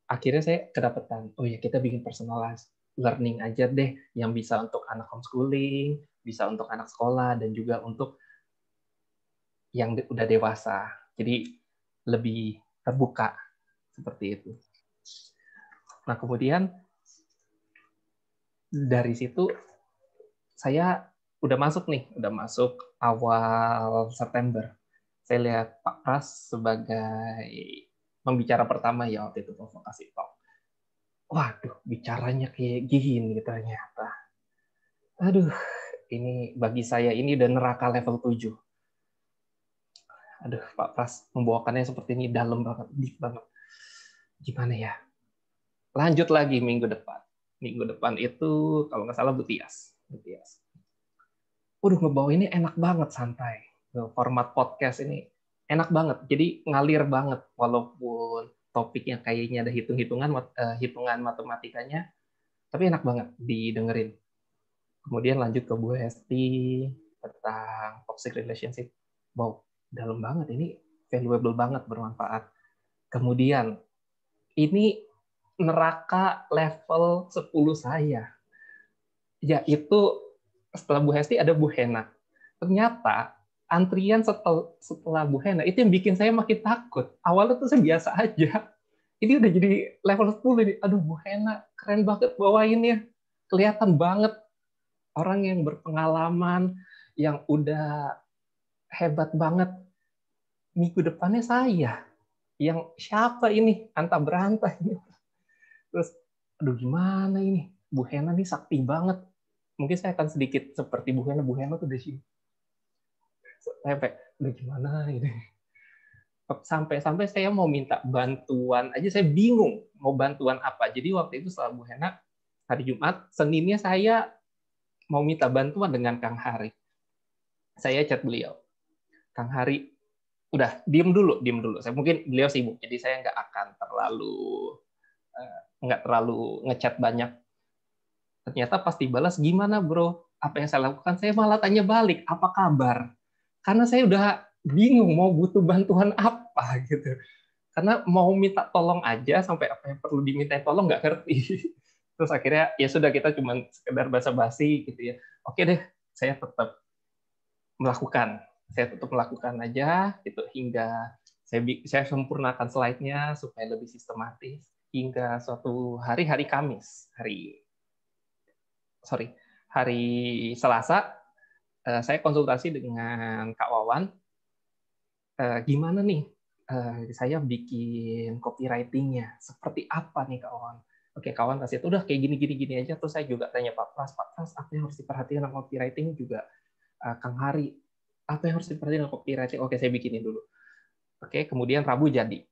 Akhirnya saya kedapatan, oh ya kita bikin personalized learning aja deh, yang bisa untuk anak homeschooling, bisa untuk anak sekolah, dan juga untuk yang udah dewasa. Jadi lebih terbuka seperti itu. Nah, kemudian dari situ saya udah masuk awal September. Saya lihat Pak Pras sebagai pembicara pertama ya waktu itu provokasi talk. Waduh, bicaranya kayak gini ternyata. Aduh, ini bagi saya ini udah neraka level 7. Aduh, Pak Pras membawakannya seperti ini, dalam banget, deep banget. Gimana ya? Lanjut lagi minggu depan. Minggu depan itu, kalau nggak salah Bu Tias. Waduh, ngebawa ini enak banget, santai. Format podcast ini enak banget. Jadi ngalir banget, walaupun topiknya kayaknya ada hitungan matematikanya, tapi enak banget didengerin. Kemudian lanjut ke Bu Hesti tentang toxic relationship. Wow, dalam banget, ini valuable banget, bermanfaat. Kemudian ini neraka level 10 saya, yaitu setelah Bu Hesti ada Bu Hena. Ternyata antrian setelah Bu Hena itu yang bikin saya makin takut. Awalnya tuh saya biasa aja, ini udah jadi level 10 ini. Aduh, Bu Hena keren banget bawainnya, kelihatan banget orang yang berpengalaman, yang udah hebat banget. Minggu depannya saya, yang siapa ini, antah berantah ini. Terus, aduh gimana ini, Bu Hena nih sakti banget. Mungkin saya akan sedikit seperti Bu Hena tuh di sini. Sampai, aduh gimana ini. Sampai saya mau minta bantuan aja, saya bingung mau bantuan apa. Jadi waktu itu setelah Bu Hena, hari Jumat, Seninnya saya mau minta bantuan dengan Kang Hari. Saya chat beliau. Kang Hari, udah diem dulu. Saya mungkin beliau sibuk, jadi saya nggak akan terlalu ngechat banyak. Ternyata pas dibalas, gimana bro? Apa yang saya lakukan? Saya malah tanya balik, apa kabar? Karena saya udah bingung mau butuh bantuan apa gitu. Karena mau minta tolong aja, sampai apa yang perlu diminta tolong nggak ngerti. Terus akhirnya ya sudah, kita cuma sekedar basa-basi gitu ya. Oke deh, saya tetap melakukan aja gitu, hingga saya sempurnakan slide-nya supaya lebih sistematis, hingga suatu hari Selasa, saya konsultasi dengan Kak Wawan, gimana nih saya bikin copywriting-nya, seperti apa nih Kak Wawan? Oke, kawan kasih itu udah kayak gini aja. Terus saya juga tanya Pak Pras apa yang harus diperhatikan sama copywriting juga. Kang Hari, apa yang harus diperhatikan sama copywriting? Oke, saya bikinin dulu. Oke, kemudian Rabu jadi.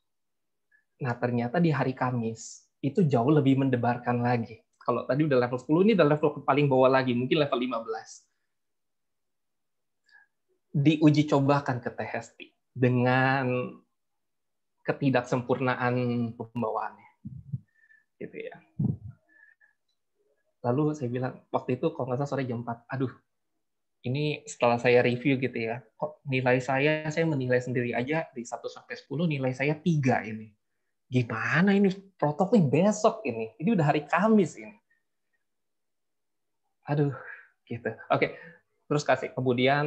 Nah, ternyata di hari Kamis itu jauh lebih mendebarkan lagi. Kalau tadi udah level 10, ini udah level paling bawah lagi, mungkin level 15. Diuji cobakan ke Teh Hesti dengan ketidaksempurnaan pembawaannya, gitu ya. Lalu saya bilang waktu itu kalau nggak salah sore jam 4, aduh, ini setelah saya review gitu ya, kok nilai saya menilai sendiri aja dari 1 sampai 10 nilai saya 3 ini. Gimana ini protokol besok ini udah hari Kamis ini. Aduh, gitu. Oke, terus kemudian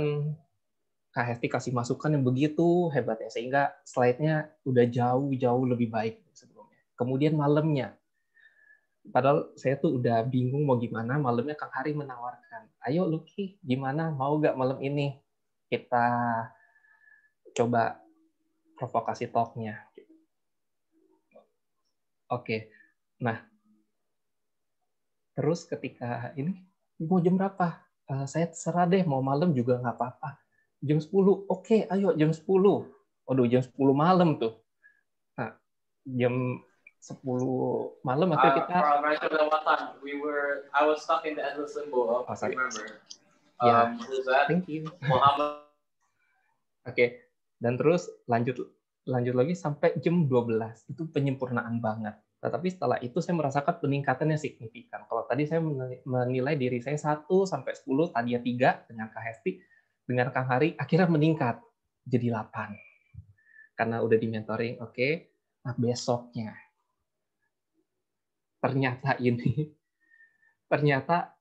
Kak Hesti kasih masukan yang begitu hebatnya sehingga slide-nya udah jauh lebih baik sebelumnya. Kemudian malamnya, padahal saya tuh udah bingung mau gimana, malamnya Kang Hari menawarkan, ayo Lucky, gimana, mau nggak malam ini kita coba provokasi talk-nya. Oke, nah terus ketika ini, mau jam berapa? Saya terserah deh, mau malam juga nggak apa-apa. Jam 10, oke, ayo jam 10. Waduh, jam 10 malam tuh. Nah, jam 10 malam akhirnya kita I was stuck in the endless limbo. Oh, remember. Yeah. Thank you. Oke. Dan terus lanjut lagi sampai jam 12. Itu penyempurnaan banget. Tetapi setelah itu saya merasakan peningkatannya signifikan. Kalau tadi saya menilai diri saya 1 sampai 10, tadinya 3 dengan Kak Hesti, dengan Kang Hari akhirnya meningkat jadi 8. Karena udah di mentoring, oke. Nah, besoknya ternyata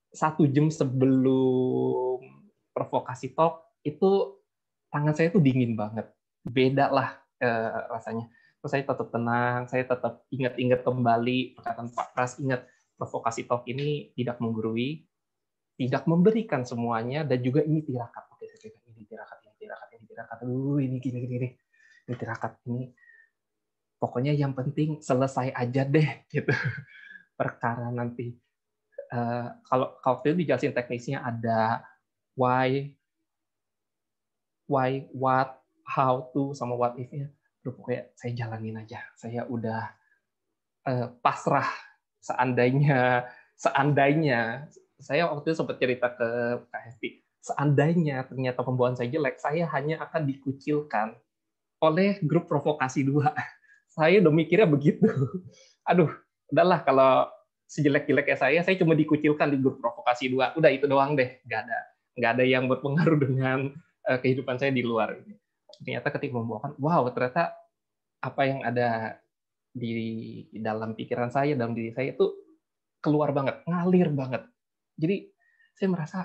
1 jam sebelum provokasi talk itu tangan saya tuh dingin banget, beda lah rasanya. Terus saya tetap tenang, saya tetap ingat kembali perkataan Pak Pras, ingat provokasi talk ini tidak menggurui, tidak memberikan semuanya, dan juga ini tirakat. Oke, saya pegang ini tirakat. Ini gini. Ini tirakat ini. Pokoknya yang penting selesai aja deh, gitu. Perkara nanti. Kalau waktu itu dijelasin teknisnya ada why, what, how to, sama what if-nya. Pokoknya saya jalanin aja. Saya udah pasrah. Seandainya saya waktu itu sempat cerita ke Kak Hesti, seandainya ternyata pembawaan saya jelek, saya hanya akan dikucilkan oleh grup provokasi 2. Saya udah mikirnya begitu. Aduh, udahlah kalau sejelek-jeleknya saya cuma dikucilkan di grup provokasi 2. Udah itu doang deh, nggak ada yang berpengaruh dengan kehidupan saya di luar. Ternyata ketika membawakan, wow, ternyata apa yang ada di dalam pikiran saya, dalam diri saya itu keluar banget, ngalir banget. Jadi saya merasa,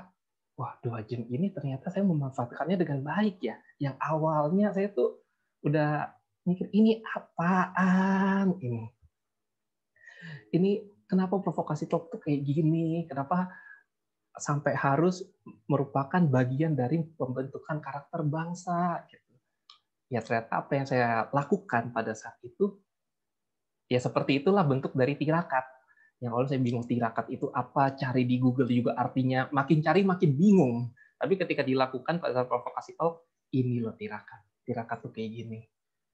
wah, 2 jam ini ternyata saya memanfaatkannya dengan baik ya. Yang awalnya saya tuh udah mikir, ini apaan ini? Ini kenapa provokasi talk tuh kayak gini? Kenapa sampai harus merupakan bagian dari pembentukan karakter bangsa? Ya ternyata apa yang saya lakukan pada saat itu, ya seperti itulah bentuk dari tirakat. Yang awalnya saya bingung tirakat itu apa, cari di Google juga artinya, makin cari makin bingung. Tapi ketika dilakukan pada saat provokasi talk, ini loh tirakat. Tirakat tuh kayak gini.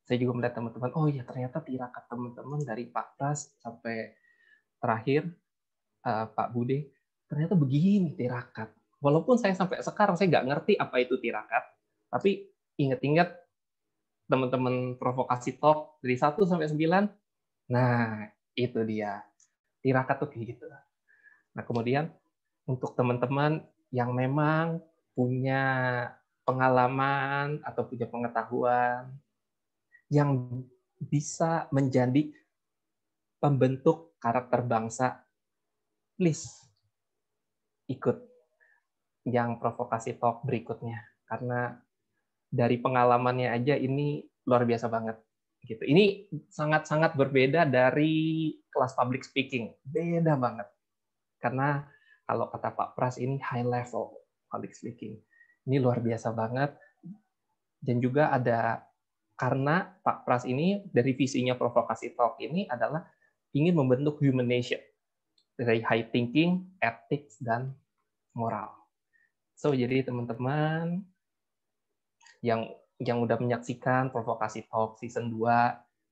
Saya juga melihat teman-teman, oh ya ternyata tirakat teman-teman dari Pak Pras sampai terakhir Pak Bude, ternyata begini tirakat. Walaupun saya sampai sekarang saya nggak ngerti apa itu tirakat, tapi ingat-ingat teman-teman provokasi talk dari 1 sampai 9, nah itu dia. Tirakat tuh kayak gitu. Nah, kemudian untuk teman-teman yang memang punya pengalaman atau punya pengetahuan yang bisa menjadi pembentuk karakter bangsa, please ikut yang provokasi talk berikutnya. Karena dari pengalamannya aja ini luar biasa banget. Gitu. Ini sangat-sangat berbeda dari kelas public speaking, beda banget. Karena kalau kata Pak Pras ini high level public speaking, ini luar biasa banget. Dan juga ada karena Pak Pras ini dari visinya provokasi talk ini adalah ingin membentuk human nation dari high thinking, ethics, dan moral. So jadi teman-teman yang udah menyaksikan provokasi talk season 2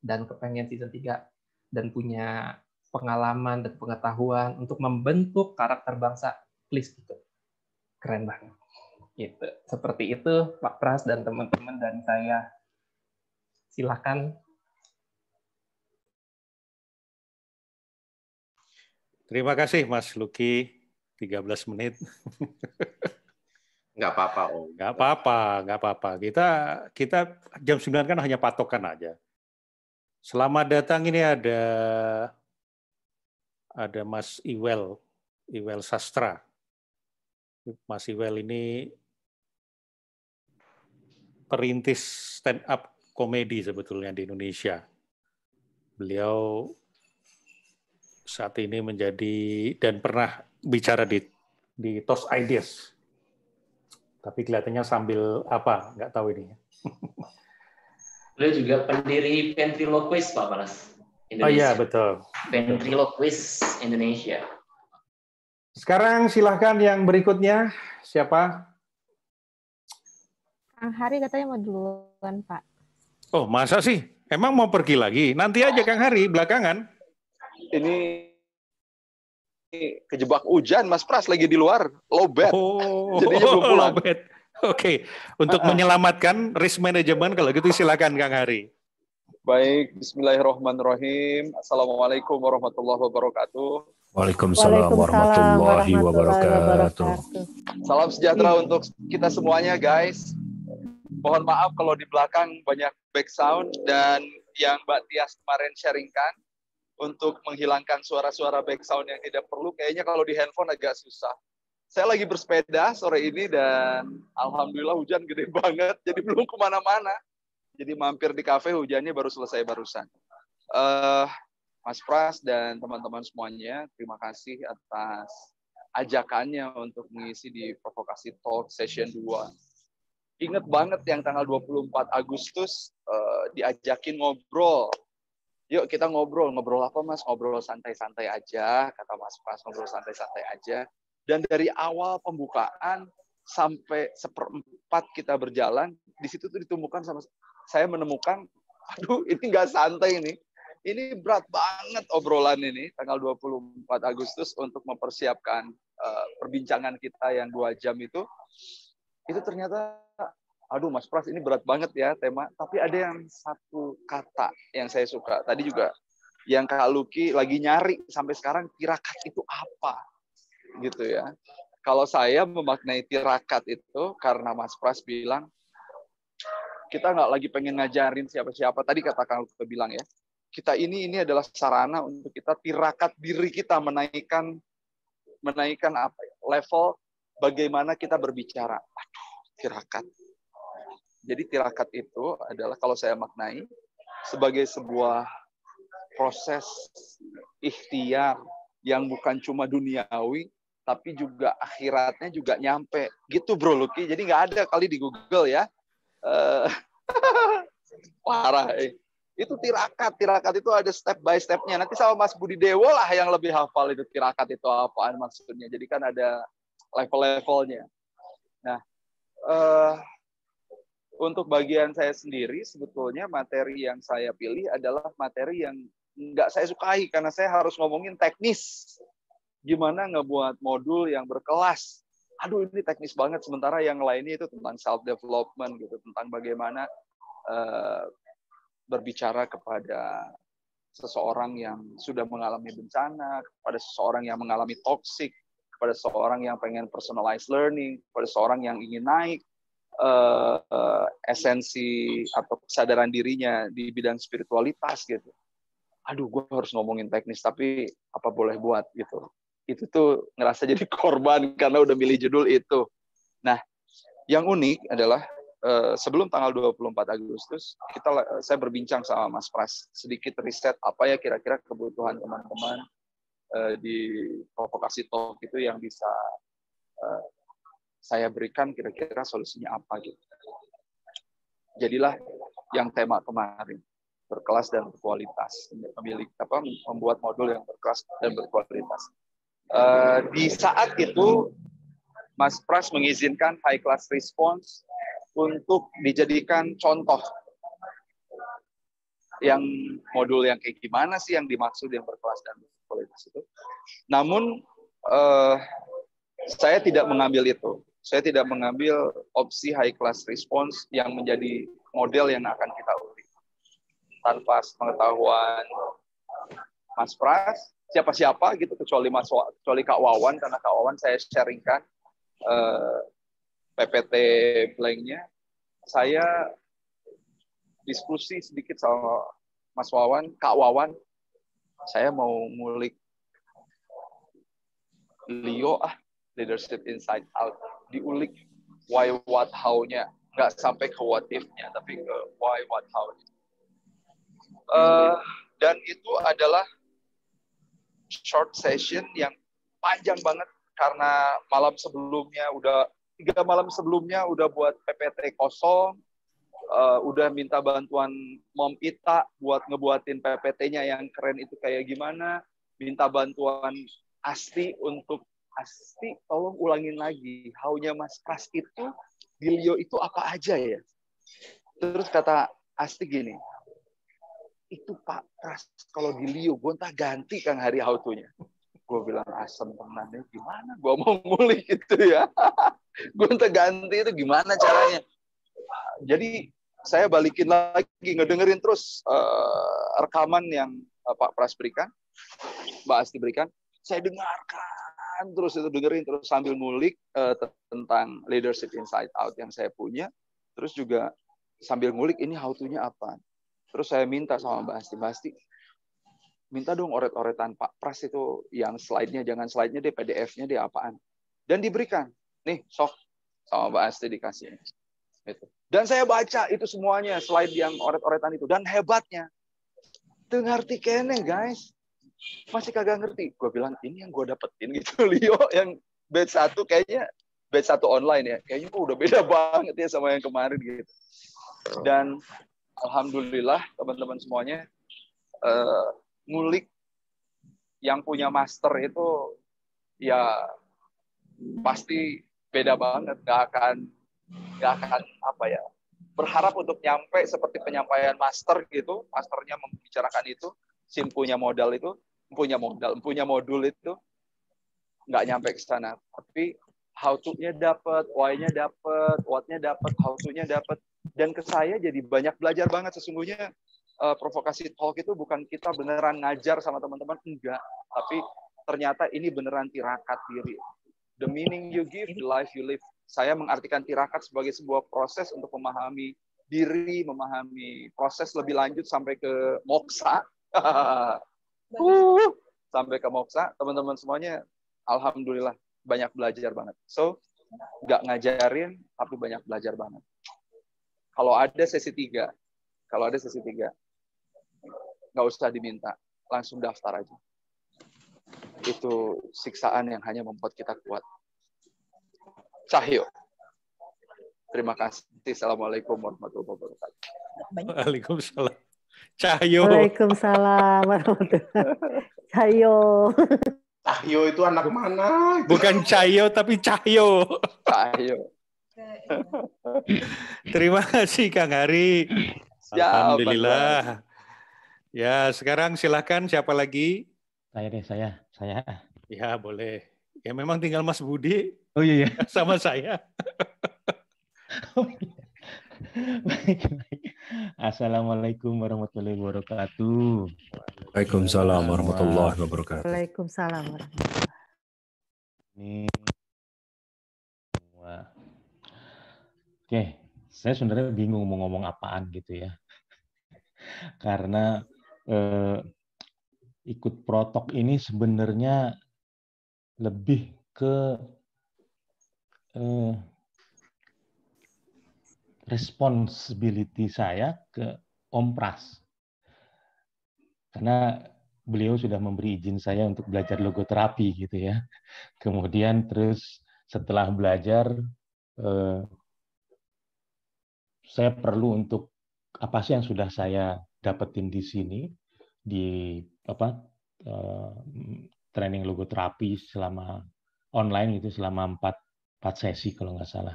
dan kepengen season 3 dan punya pengalaman dan pengetahuan untuk membentuk karakter bangsa, please gitu. Keren banget. Gitu. Seperti itu Pak Pras dan teman-teman dari saya. Silakan. Terima kasih Mas Lucky, 13 menit. Nggak apa-apa, Om. Nggak apa-apa. Kita jam 9 kan hanya patokan aja. Selamat datang, ini ada Mas Iwel Sastra. Mas Iwel ini perintis stand up komedi sebetulnya di Indonesia. Beliau saat ini menjadi dan pernah bicara di TOS Ideas. Tapi kelihatannya sambil apa, nggak tahu ini. Beliau juga pendiri Ventriloquist, Pak Panas. Indonesia. Oh iya, betul. Ventriloquist Indonesia. Sekarang silahkan yang berikutnya, siapa? Kang Hari katanya mau duluan, Pak. Oh, masa sih? Emang mau pergi lagi? Nanti aja Kang Hari, belakangan. Ini kejebak hujan, Mas Pras lagi di luar, lowbat. Jadinya belum pulang. Oke, untuk menyelamatkan risk management, kalau gitu silakan Kang Hari. Baik, bismillahirrahmanirrahim. Assalamualaikum warahmatullahi wabarakatuh. Waalaikumsalam warahmatullahi wabarakatuh. Salam sejahtera untuk kita semuanya, guys. Mohon maaf kalau di belakang banyak background dan yang Mbak Tias kemarin sharingkan untuk menghilangkan suara-suara background yang tidak perlu. Kayaknya kalau di handphone agak susah. Saya lagi bersepeda sore ini dan alhamdulillah hujan gede banget, jadi belum kemana-mana. Jadi mampir di kafe, hujannya baru selesai barusan. Mas Pras dan teman-teman semuanya, terima kasih atas ajakannya untuk mengisi di Provokasi Talk Session 2. Ingat banget yang tanggal 24 Agustus diajakin ngobrol. Yuk kita ngobrol apa Mas? Ngobrol santai-santai aja, kata Mas Pras, ngobrol santai-santai aja. Dan dari awal pembukaan sampai 1/4 kita berjalan, di situ tuh ditemukan sama saya menemukan, aduh ini nggak santai ini. Ini berat banget obrolan ini, tanggal 24 Agustus untuk mempersiapkan perbincangan kita yang 2 jam itu ternyata, aduh Mas Pras ini berat banget ya tema, tapi ada yang satu kata yang saya suka. Tadi juga yang Kak Lucky lagi nyari sampai sekarang, tirakat itu apa? Gitu ya. Kalau saya memaknai tirakat itu karena Mas Pras bilang kita nggak lagi pengen ngajarin siapa-siapa. Tadi kata Kang Lucky bilang ya, kita ini adalah sarana untuk kita tirakat diri kita, menaikkan apa ya, level bagaimana kita berbicara. Aduh, tirakat. Jadi tirakat itu adalah kalau saya maknai sebagai sebuah proses ikhtiar yang bukan cuma duniawi, tapi juga akhiratnya juga nyampe. Gitu Bro Lucky. Jadi nggak ada kali di Google ya. Parah. Itu tirakat. Tirakat itu ada step by step-nya. Nanti sama Mas Budi Dewo lah yang lebih hafal itu tirakat itu apaan maksudnya. Jadi kan ada level-levelnya. Nah, untuk bagian saya sendiri, sebetulnya materi yang saya pilih adalah materi yang nggak saya sukai, karena saya harus ngomongin teknis. Gimana ngebuat modul yang berkelas. Aduh, ini teknis banget, sementara yang lainnya itu tentang self-development, gitu, tentang bagaimana berbicara kepada seseorang yang sudah mengalami bencana, kepada seseorang yang mengalami toxic, kepada seseorang yang pengen personalized learning, kepada seseorang yang ingin naik esensi atau kesadaran dirinya di bidang spiritualitas gitu. Aduh, gue harus ngomongin teknis, tapi apa boleh buat gitu. Itu tuh ngerasa jadi korban karena udah milih judul itu. Nah, yang unik adalah sebelum tanggal 24 Agustus, saya berbincang sama Mas Pras, sedikit riset apa ya kira-kira kebutuhan teman-teman di Provokasi Talk itu yang bisa saya berikan, kira-kira solusinya apa gitu. Jadilah yang tema kemarin, berkelas dan berkualitas, membuat modul yang berkelas dan berkualitas. Di saat itu Mas Pras mengizinkan high class response untuk dijadikan contoh. Yang modul yang kayak gimana sih yang dimaksud yang berkelas dan berkualitas itu. Namun saya tidak mengambil itu. Saya tidak mengambil opsi high class response yang menjadi model yang akan kita ulik. tanpa pengetahuan Mas Pras, siapa-siapa gitu, kecuali Kak Wawan, karena Kak Wawan saya sharingkan PPT Blank-nya. Saya diskusi sedikit sama Mas Wawan, Kak Wawan, saya mau ngulik Leo, Leadership Inside Out, diulik why, what, how-nya. Nggak sampai ke what if-nya, tapi ke why, what, how-nya. Dan itu adalah short session yang panjang banget, karena 3 malam sebelumnya udah buat PPT kosong, udah minta bantuan Mom Ita buat ngebuatin PPT-nya yang keren itu kayak gimana, minta bantuan Asti untuk, Asti tolong ulangin lagi, how-nya Mas Pras itu, di Leo itu apa aja ya. Terus kata Asti gini, itu Pak Pras kalau di Leo gonta ganti Kang Hari how-to-nya. Gue bilang asem tenangnya gimana, gue mau ngulik itu ya. Gonta ganti itu gimana caranya. Jadi saya balikin lagi, ngedengerin terus rekaman yang Pak Pras berikan, Mbak Asti berikan. Saya dengarkan terus, itu dengerin terus sambil ngulik tentang Leadership Inside Out yang saya punya. Terus juga sambil ngulik ini how-to-nya apa. Terus saya minta sama Mbak Asti, minta dong oret-oretan Pak Pras itu yang slide-nya, jangan slide-nya deh, PDF-nya deh apaan. Dan diberikan. Nih, sok sama Mbak Asti dikasih. Itu. Dan saya baca itu semuanya, slide yang oret-oretan itu. Dan hebatnya, tuh ngerti kene guys. Masih kagak ngerti. Gue bilang, ini yang gue dapetin gitu, Leo, yang batch 1 kayaknya, batch 1 online ya, kayaknya udah beda banget ya sama yang kemarin gitu. Dan alhamdulillah teman-teman semuanya ngulik yang punya master itu ya pasti beda banget, gak akan apa ya, berharap untuk nyampe seperti penyampaian master gitu, masternya membicarakan itu, Sin punya modul itu nggak nyampe ke sana, tapi how to-nya dapat, why-nya dapat, what-nya dapat, how to-nya dapat. Dan ke saya jadi banyak belajar banget sesungguhnya. Provokasi talk itu bukan kita beneran ngajar sama teman-teman, enggak, tapi ternyata ini beneran tirakat diri. The meaning you give, the life you live. Saya mengartikan tirakat sebagai sebuah proses untuk memahami diri, memahami proses lebih lanjut sampai ke moksa. Sampai ke moksa, teman-teman semuanya alhamdulillah banyak belajar banget. So, nggak ngajarin tapi banyak belajar banget. Kalau ada sesi 3, nggak usah diminta, langsung daftar aja. Itu siksaan yang hanya membuat kita kuat. Cahyo. Terima kasih. Assalamualaikum warahmatullahi wabarakatuh. Waalaikumsalam. Cahyo. Waalaikumsalam warahmatullahi wabarakatuh. Cahyo. Cahyo itu anak mana? Bukan Cahyo tapi Cahyo. Cahyo. Terima kasih Kang Hari. Alhamdulillah. Ya, sekarang silakan siapa lagi? Saya. Ya, boleh. Ya memang tinggal Mas Budi. Oh iya. Sama saya. Baik. Assalamualaikum warahmatullahi wabarakatuh. Waalaikumsalam warahmatullahi wabarakatuh. Waalaikumsalam warahmatullahi wabarakatuh. Ini semua. Oke, saya sebenarnya bingung mau ngomong apaan gitu ya. Karena ikut protok ini sebenarnya lebih ke responsibility saya ke Om Pras. Karena beliau sudah memberi izin saya untuk belajar logoterapi gitu ya. Kemudian terus setelah belajar saya perlu untuk apa sih yang sudah saya dapetin di sini di training logoterapi selama online itu selama 4 sesi kalau nggak salah.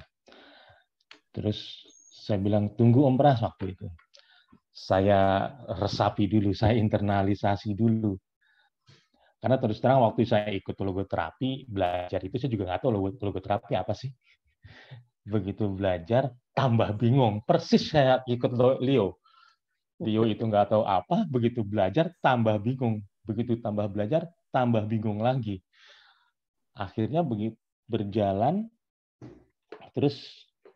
Terus saya bilang tunggu Om Pras waktu itu. Saya resapi dulu, saya internalisasi dulu. Karena terus terang waktu saya ikut logoterapi, belajar itu saya juga nggak tahu logoterapi apa sih. Begitu belajar, tambah bingung. Persis saya ikut Leo. Dio itu nggak tahu apa, begitu belajar tambah bingung, begitu tambah belajar tambah bingung lagi. Akhirnya begitu berjalan, terus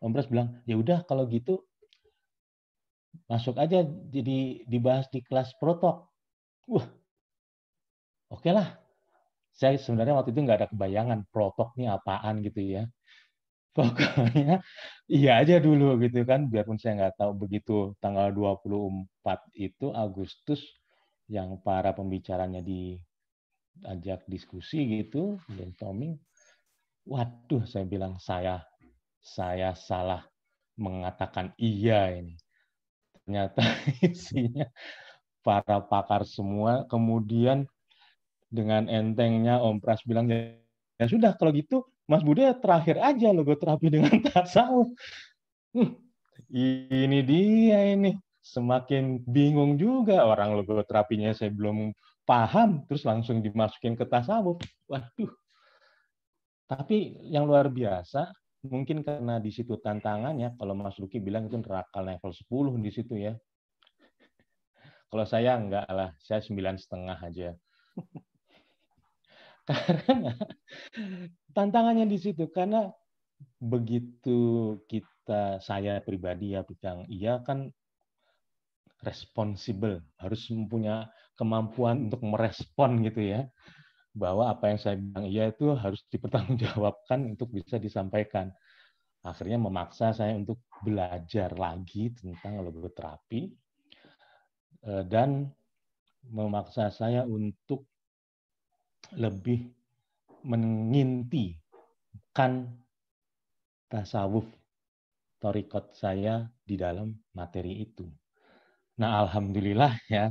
Om Pras bilang, ya udah kalau gitu masuk aja jadi dibahas di kelas protok. Wah, oke lah. Saya sebenarnya waktu itu nggak ada kebayangan protok ini apaan gitu ya. Pokoknya iya aja dulu gitu kan, biarpun saya nggak tahu. Begitu tanggal 24 itu Agustus yang para pembicaranya diajak diskusi gitu, brainstorming. Waduh, saya bilang saya salah mengatakan iya ini. Ternyata isinya para pakar semua. Kemudian dengan entengnya Om Pras bilang, ya sudah kalau gitu Mas Budi terakhir aja logoterapi dengan tasawuf. Ini dia ini. Semakin bingung juga, orang logoterapinya saya belum paham, terus langsung dimasukin ke tasawuf. Waduh. Tapi yang luar biasa, mungkin karena di situ tantangannya, kalau Mas Luki bilang itu neraka level 10 di situ ya. Kalau saya enggak lah, saya 9,5 aja. Karena tantangannya di situ, karena begitu saya pribadi ya bilang iya kan responsibel, harus mempunyai kemampuan untuk merespon gitu ya, bahwa apa yang saya bilang iya itu harus dipertanggungjawabkan untuk bisa disampaikan. Akhirnya memaksa saya untuk belajar lagi tentang logoterapi dan memaksa saya untuk lebih mengintikan tasawuf thorikot saya di dalam materi itu. Nah, alhamdulillah ya,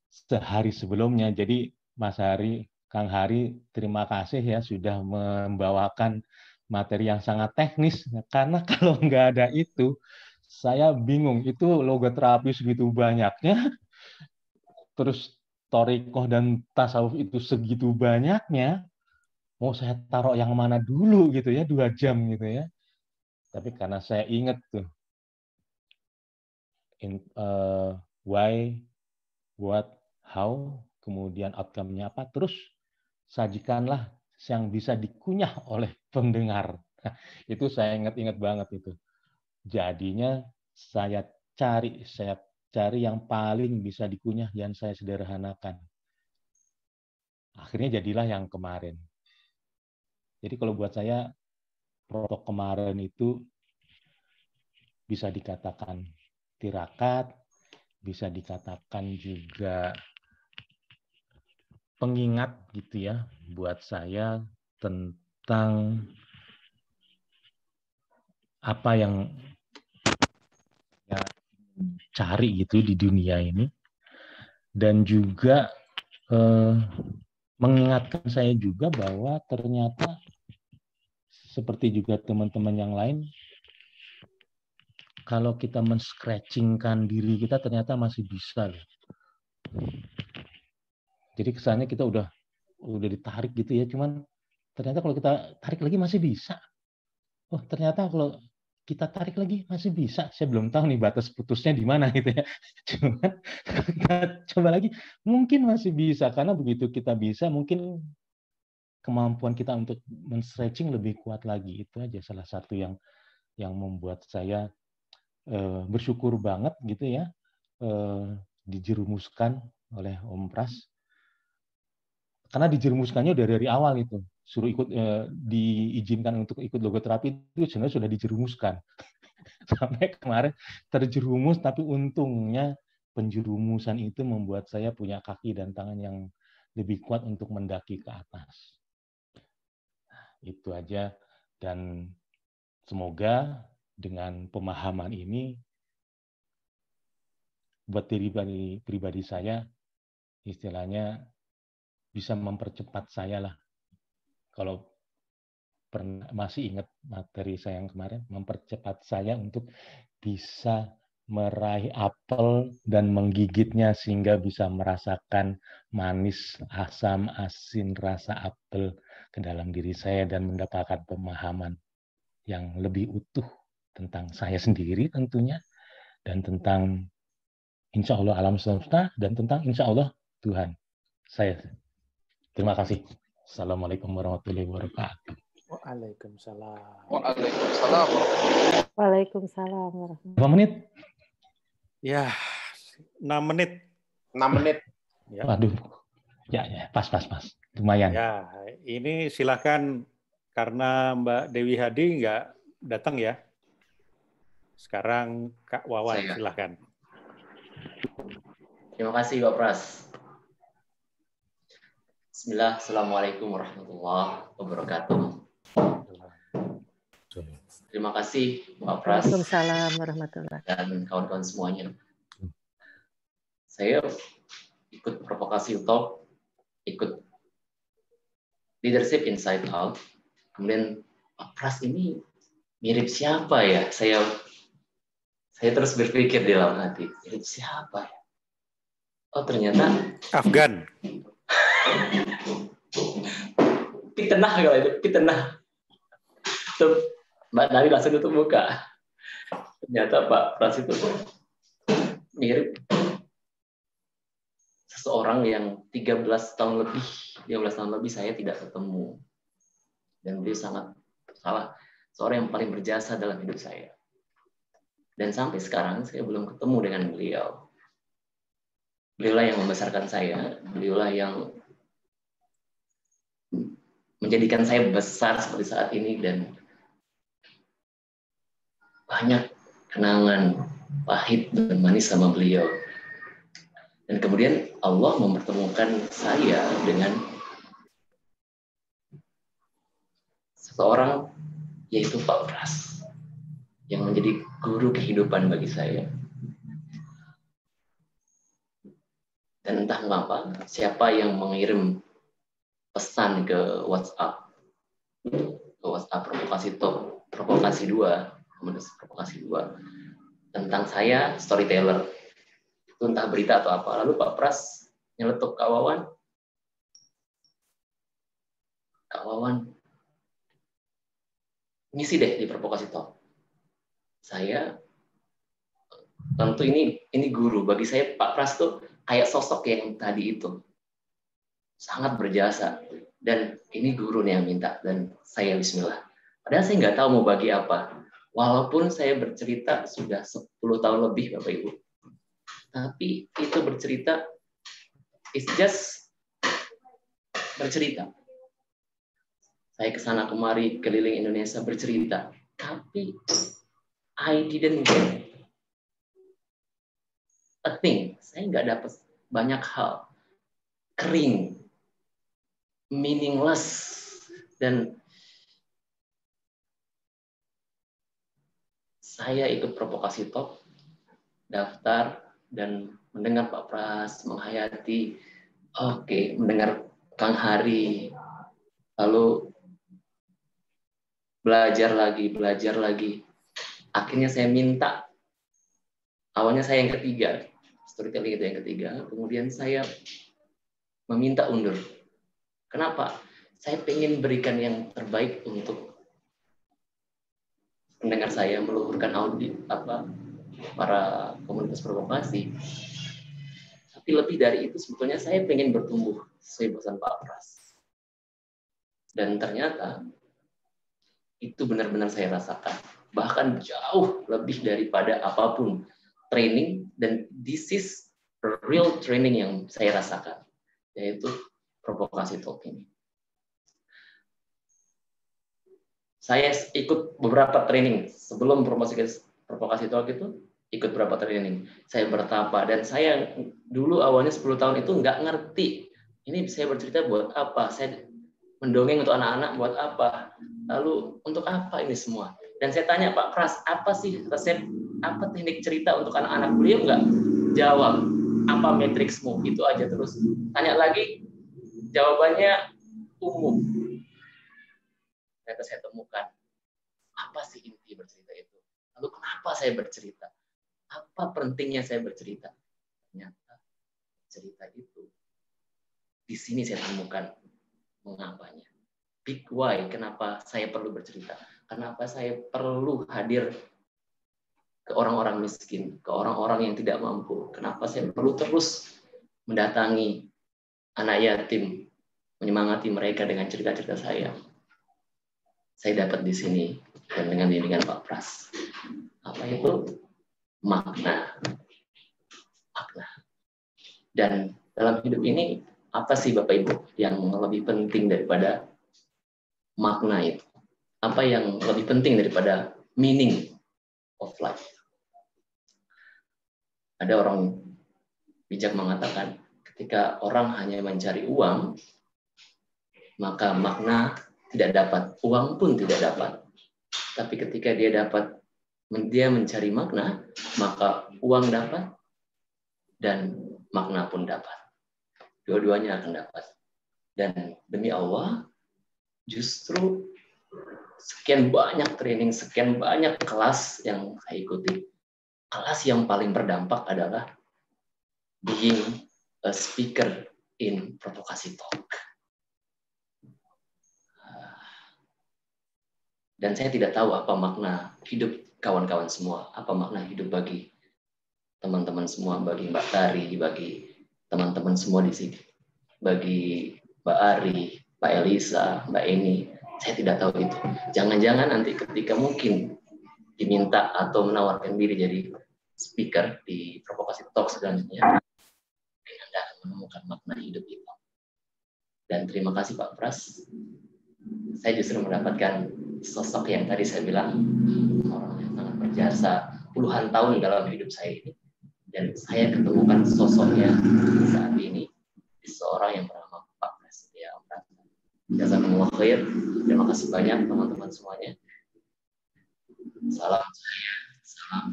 sehari sebelumnya, jadi Mas Hari, Kang Hari, terima kasih ya sudah membawakan materi yang sangat teknis, karena kalau nggak ada itu, saya bingung, itu logoterapi segitu banyaknya, terus thorikoh dan tasawuf itu segitu banyaknya, mau saya taruh yang mana dulu gitu ya, 2 jam gitu ya. Tapi karena saya ingat tuh, why, what, how, kemudian outcome-nya apa, terus sajikanlah yang bisa dikunyah oleh pendengar. Itu saya ingat-ingat banget itu. Jadinya saya cari yang paling bisa dikunyah yang saya sederhanakan. Akhirnya jadilah yang kemarin. Jadi kalau buat saya, protok kemarin itu bisa dikatakan tirakat, bisa dikatakan juga pengingat gitu ya buat saya tentang apa yang ya cari gitu di dunia ini, dan juga mengingatkan saya juga bahwa ternyata seperti juga teman-teman yang lain, kalau kita men-scratchingkan diri kita ternyata masih bisa loh. Jadi kesannya kita udah ditarik gitu ya, cuman ternyata kalau kita tarik lagi masih bisa. Oh, ternyata kalau kita tarik lagi masih bisa. Saya belum tahu nih batas putusnya di mana gitu ya. Cuman kita coba lagi, mungkin masih bisa, karena begitu kita bisa, mungkin kemampuan kita untuk men-stretching lebih kuat lagi. Itu aja salah satu yang membuat saya bersyukur banget gitu ya, dijerumuskan oleh Om Pras. Karena dijerumuskannya dari awal itu, suruh ikut, diizinkan untuk ikut logoterapi itu sebenarnya sudah dijerumuskan. Sampai kemarin terjerumus, tapi untungnya penjerumusan itu membuat saya punya kaki dan tangan yang lebih kuat untuk mendaki ke atas. Itu aja, dan semoga dengan pemahaman ini buat pribadi saya, istilahnya bisa mempercepat saya lah. Kalau masih ingat materi saya yang kemarin, mempercepat saya untuk bisa meraih apel dan menggigitnya sehingga bisa merasakan manis, asam, asin, rasa apel ke dalam diri saya dan mendapatkan pemahaman yang lebih utuh tentang saya sendiri tentunya, dan tentang insya Allah alam semesta, dan tentang insya Allah Tuhan. Saya terima kasih. Assalamualaikum warahmatullahi wabarakatuh. Waalaikumsalam. Waalaikumsalam. Waalaikumsalam warahmatullahi. Berapa menit? Ya, 6 menit. 6 menit. Ya. Waduh. Ya, pas. Lumayan. Ya, ini silakan karena Mbak Dewi Hadi nggak datang ya. Sekarang Kak Wawan, silakan. Terima kasih Pak Pras. Bismillah, Assalamualaikum warahmatullahi wabarakatuh. Terima kasih Pak Pras. Waalaikumsalam warahmatullahi wabarakatuh. Dan kawan-kawan semuanya. Saya ikut provokasi talk, ikut leadership inside out. Kemudian Pak Pras ini mirip siapa ya? Saya terus berpikir di dalam hati, mirip siapa ya? Oh ternyata Afgan. Pitenah kalau itu, Pitenah. Tuh, Mbak Nari langsung tutup muka. Ternyata Pak Pras itu mirip seseorang yang 13 tahun lebih saya tidak ketemu. Dan beliau sangat seorang yang paling berjasa dalam hidup saya. Dan sampai sekarang saya belum ketemu dengan beliau. Beliaulah yang membesarkan saya, beliaulah yang menjadikan saya besar seperti saat ini, dan banyak kenangan pahit dan manis sama beliau. Dan kemudian Allah mempertemukan saya dengan seseorang, yaitu Pak Pras, yang menjadi guru kehidupan bagi saya. Dan entah mengapa, siapa yang mengirim pesan ke WhatsApp provokasi talk, provokasi 2 tentang saya storyteller, itu entah berita atau apa. Lalu Pak Pras nyeletuk, Kak Wawan ngisi deh di provokasi talk. Saya tentu ini guru bagi saya. Pak Pras tuh kayak sosok yang tadi itu sangat berjasa, dan ini guru nih yang minta, dan saya bismillah. Padahal saya nggak tahu mau bagi apa, walaupun saya bercerita sudah 10 tahun lebih Bapak Ibu, tapi itu bercerita it's just bercerita. Saya kesana kemari keliling Indonesia bercerita, tapi I didn't get a thing. Saya nggak dapat banyak hal, kering, meaningless, dan saya ikut provokasi talk, daftar, dan mendengar Pak Pras menghayati, mendengar Kang Hari, lalu belajar lagi. Akhirnya saya minta, awalnya saya yang ketiga, storytelling itu yang ketiga, kemudian saya meminta undur. Kenapa? Saya ingin berikan yang terbaik untuk pendengar saya, meluhurkan para komunitas provokasi. Tapi lebih dari itu, sebetulnya saya ingin bertumbuh sesuai pesan Pak Pras. Dan ternyata itu benar-benar saya rasakan. Bahkan jauh lebih daripada apapun training, dan this is real training yang saya rasakan, yaitu provokasi talk ini. Saya ikut beberapa training sebelum provokasi talk itu, ikut beberapa training. Saya bertapa, dan saya dulu awalnya 10 tahun itu nggak ngerti. Ini saya bercerita buat apa? Saya mendongeng untuk anak-anak buat apa? Lalu untuk apa ini semua? Dan saya tanya Pak Pras, apa sih resep, apa teknik cerita untuk anak-anak? Beliau nggak jawab. Apa matriksmu? Itu aja terus. Tanya lagi, jawabannya umum. Ternyata saya temukan, apa sih inti bercerita itu? Lalu kenapa saya bercerita? Apa pentingnya saya bercerita? Ternyata cerita itu, di sini saya temukan mengapanya. Big why, kenapa saya perlu bercerita? Kenapa saya perlu hadir ke orang-orang miskin, ke orang-orang yang tidak mampu? Kenapa saya perlu terus mendatangi anak yatim, menyemangati mereka dengan cerita-cerita saya? Saya dapat di sini dan dengan bimbingan Pak Pras. Apa itu? Makna. Makna. Dan dalam hidup ini, apa sih Bapak Ibu yang lebih penting daripada makna itu? Apa yang lebih penting daripada meaning of life? Ada orang bijak mengatakan, ketika orang hanya mencari uang, maka makna tidak dapat, uang pun tidak dapat. Tapi ketika dia mencari makna, maka uang dapat dan makna pun dapat. Dua-duanya akan dapat. Dan demi Allah, justru sekian banyak training, sekian banyak kelas yang saya ikuti, kelas yang paling berdampak adalah being a speaker in Provokasi Talk. Dan saya tidak tahu apa makna hidup kawan-kawan semua, apa makna hidup bagi teman-teman semua, bagi Mbak Tari, bagi teman-teman semua di sini, bagi Mbak Ari, Mbak Elisa, Mbak Eni. Saya tidak tahu itu. Jangan-jangan nanti ketika mungkin diminta atau menawarkan diri jadi speaker di Provokasi Talk selanjutnya, mungkin Anda akan menemukan makna hidup itu. Dan terima kasih Pak Pras. Saya justru mendapatkan sosok yang tadi saya bilang, orang yang sangat berjasa puluhan tahun dalam hidup saya ini. Dan saya ketemukan sosoknya saat ini di seorang yang bernama Pak Pras. Ya, jazakumullah khair. Terima kasih banyak teman-teman semuanya. Salam saya, salam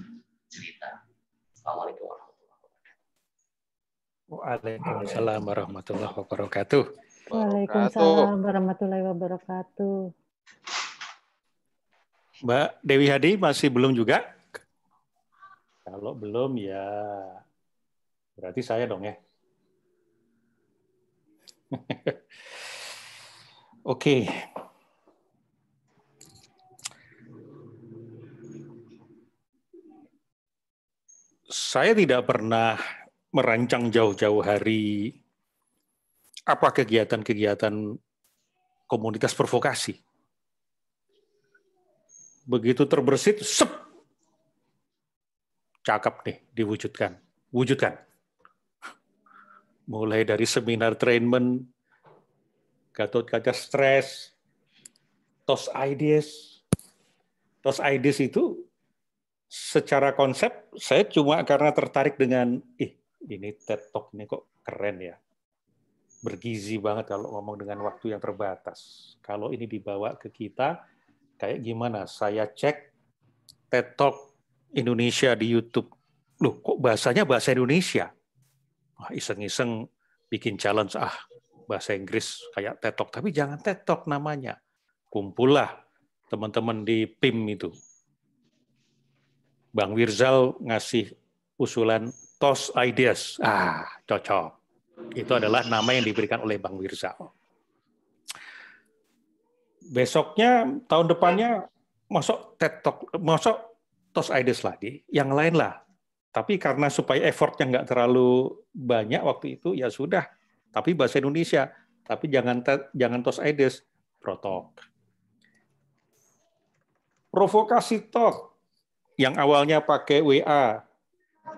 cerita. Assalamualaikum warahmatullahi wabarakatuh. Waalaikumsalam warahmatullahi wabarakatuh. Waalaikumsalam warahmatullahi wabarakatuh. Mbak Dewi Hadi masih belum juga? Kalau belum ya berarti saya dong ya. Oke. Saya tidak pernah merancang jauh-jauh hari apa kegiatan-kegiatan komunitas provokasi. Begitu terbersit, sep, cakep nih, diwujudkan. Wujudkan. Mulai dari seminar trainment, Gatot Kaca Stres, TOS Ideas. TOS Ideas itu secara konsep, saya cuma karena tertarik dengan, ini TED Talk ini kok keren ya. Bergizi banget kalau ngomong dengan waktu yang terbatas. Kalau ini dibawa ke kita, kayak gimana? Saya cek TED Talk Indonesia di YouTube. Loh, kok bahasanya bahasa Indonesia? Iseng-iseng bikin challenge, bahasa Inggris kayak TED Talk. Tapi jangan TED Talk namanya. Kumpullah teman-teman di PIM itu. Bang Wirzal ngasih usulan TOS Ideas. Cocok. Itu adalah nama yang diberikan oleh Bang Wirzal. Besoknya, tahun depannya, masuk TED Talk, masuk TOS Ideas lagi, yang lain lah. Tapi karena supaya effortnya nggak terlalu banyak waktu itu, ya sudah. Tapi bahasa Indonesia. Tapi jangan TOS Ideas, Protalk. Provokasi Talk, yang awalnya pakai WA,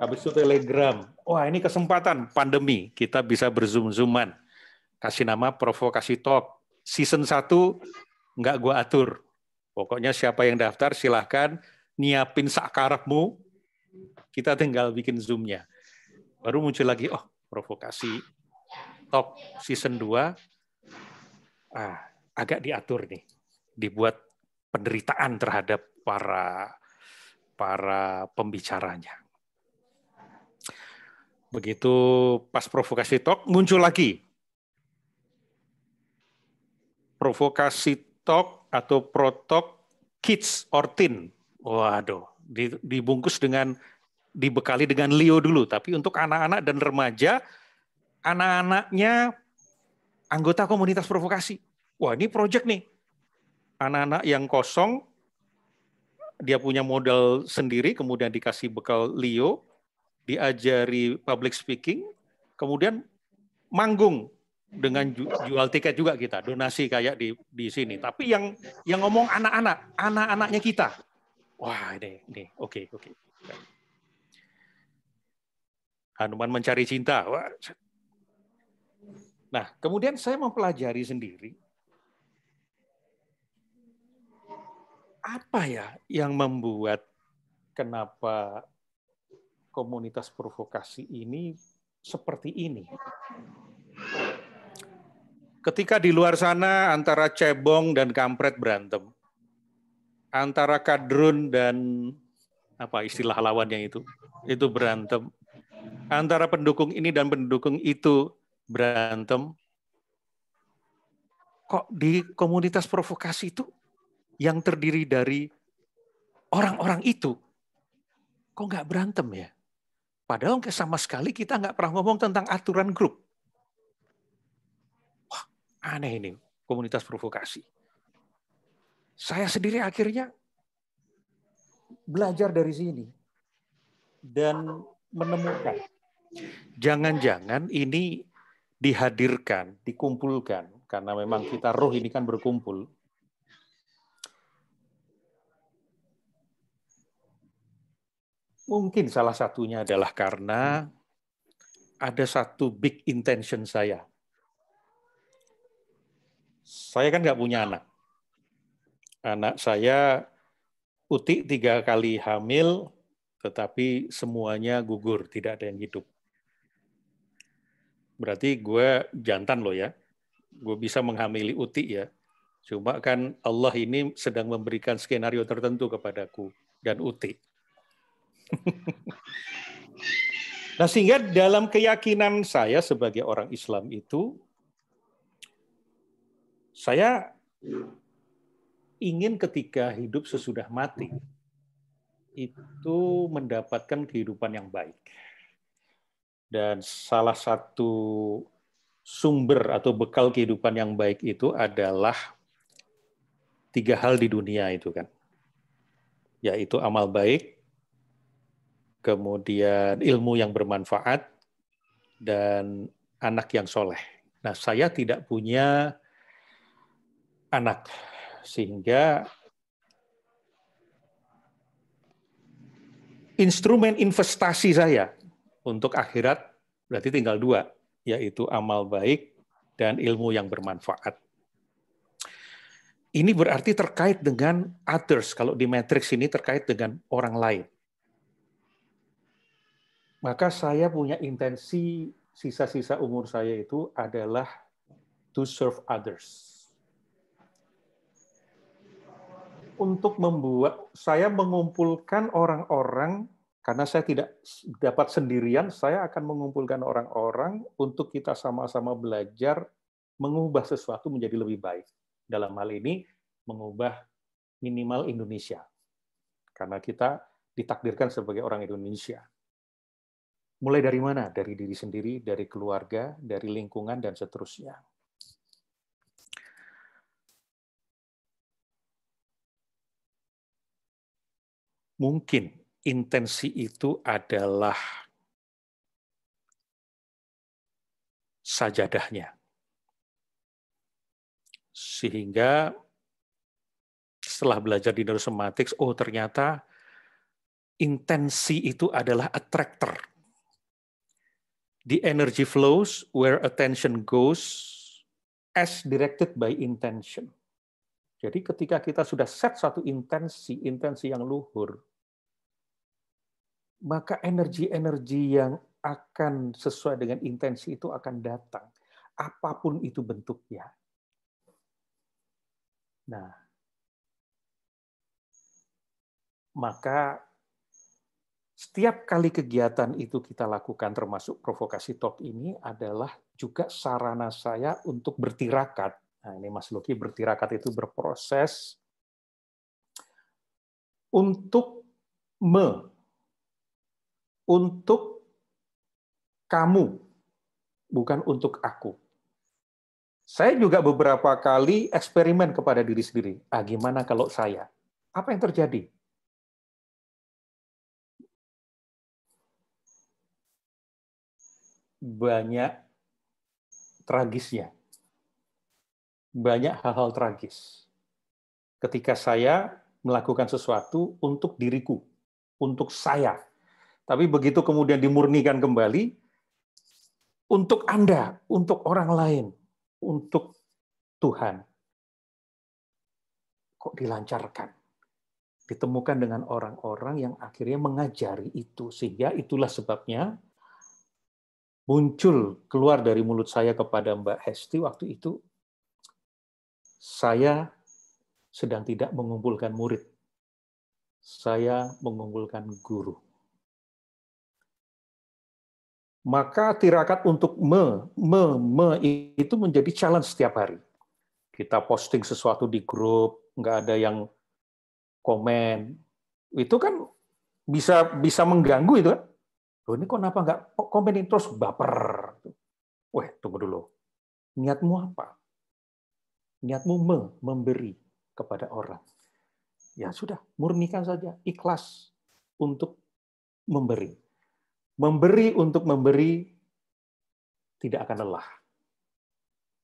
habis itu Telegram. Wah, ini kesempatan pandemi, kita bisa berzoom-zooman. Kasih nama Provokasi Talk. Season 1 nggak gua atur. Pokoknya siapa yang daftar silahkan nyiapin sakarepmu. Kita tinggal bikin Zoom-nya. Baru muncul lagi, Provokasi Talk Season 2. Agak diatur nih. Dibuat penderitaan terhadap para pembicaranya. Begitu pas Provokasi Talk muncul lagi. Provokasi Talk atau Protalk Kids or Teen. Waduh, dibungkus dibekali dengan Leo dulu. Tapi untuk anak-anak dan remaja, anak-anaknya anggota komunitas provokasi. Wah, ini project nih. Anak-anak yang kosong dia punya modal sendiri, kemudian dikasih bekal Leo, diajari public speaking, kemudian manggung dengan jual tiket juga kita, donasi kayak di sini. Tapi yang ngomong anak-anaknya kita. Wah, ini oke. Hanuman mencari cinta. Wah. Nah, kemudian saya mempelajari sendiri. Apa ya yang membuat kenapa komunitas provokasi ini seperti ini? Ketika di luar sana antara cebong dan kampret berantem, antara kadrun dan apa istilah lawannya itu berantem, antara pendukung ini dan pendukung itu berantem, kok di komunitas provokasi itu yang terdiri dari orang-orang itu, kok nggak berantem ya? Padahal sama sekali kita nggak pernah ngomong tentang aturan grup. Wah, aneh ini komunitas provokasi. Saya sendiri akhirnya belajar dari sini dan menemukan jangan-jangan ini dihadirkan, dikumpulkan, karena memang kita roh ini kan berkumpul. Mungkin salah satunya adalah karena ada satu big intention saya. Saya kan nggak punya anak. Anak saya Uti 3 kali hamil, tetapi semuanya gugur, tidak ada yang hidup. Berarti gue jantan loh ya. Gue bisa menghamili Uti ya. Cuma kan Allah ini sedang memberikan skenario tertentu kepadaku dan Uti. Nah, sehingga dalam keyakinan saya sebagai orang Islam itu, saya ingin ketika hidup sesudah mati, itu mendapatkan kehidupan yang baik. Dan salah satu sumber atau bekal kehidupan yang baik itu adalah 3 hal di dunia itu kan. Yaitu amal baik, kemudian ilmu yang bermanfaat, dan anak yang soleh. Nah, saya tidak punya anak, sehingga instrumen investasi saya untuk akhirat berarti tinggal 2, yaitu amal baik dan ilmu yang bermanfaat. Ini berarti terkait dengan others, kalau di matrix ini terkait dengan orang lain. Maka saya punya intensi sisa-sisa umur saya itu adalah to serve others. Untuk membuat, saya mengumpulkan orang-orang, karena saya tidak dapat sendirian, saya akan mengumpulkan orang-orang untuk kita sama-sama belajar mengubah sesuatu menjadi lebih baik. Dalam hal ini, mengubah minimal Indonesia. Karena kita ditakdirkan sebagai orang Indonesia. Mulai dari mana? Dari diri sendiri, dari keluarga, dari lingkungan, dan seterusnya. Mungkin intensi itu adalah sajadahnya. Sehingga setelah belajar di neurosemantics, oh ternyata intensi itu adalah attractor. The energy flows where attention goes as directed by intention. Jadi ketika kita sudah set satu intensi yang luhur, maka energi-energi yang akan sesuai dengan intensi itu akan datang, apapun itu bentuknya. Nah, maka setiap kali kegiatan itu kita lakukan, termasuk provokasi talk ini, adalah juga sarana saya untuk bertirakat. Nah, ini Mas Luki, bertirakat itu berproses untuk kamu, bukan untuk aku. Saya juga beberapa kali eksperimen kepada diri sendiri. Gimana kalau saya? Apa yang terjadi? banyak tragisnya. Banyak hal-hal tragis. Ketika saya melakukan sesuatu untuk diriku, untuk saya. Tapi begitu kemudian dimurnikan kembali, untuk Anda, untuk orang lain, untuk Tuhan. Kok dilancarkan? Ditemukan dengan orang-orang yang akhirnya mengajari itu. Sehingga itulah sebabnya muncul keluar dari mulut saya kepada Mbak Hesti waktu itu, saya sedang tidak mengumpulkan murid. Saya mengumpulkan guru. Maka tirakat untuk itu menjadi challenge setiap hari. Kita posting sesuatu di grup, nggak ada yang komen. Itu kan bisa mengganggu itu kan. Loh, ini kenapa nggak komenin terus baper? Wah, tunggu dulu. Niatmu apa? Niatmu memberi kepada orang. Ya sudah, murnikan saja, ikhlas untuk memberi. Memberi untuk memberi tidak akan lelah.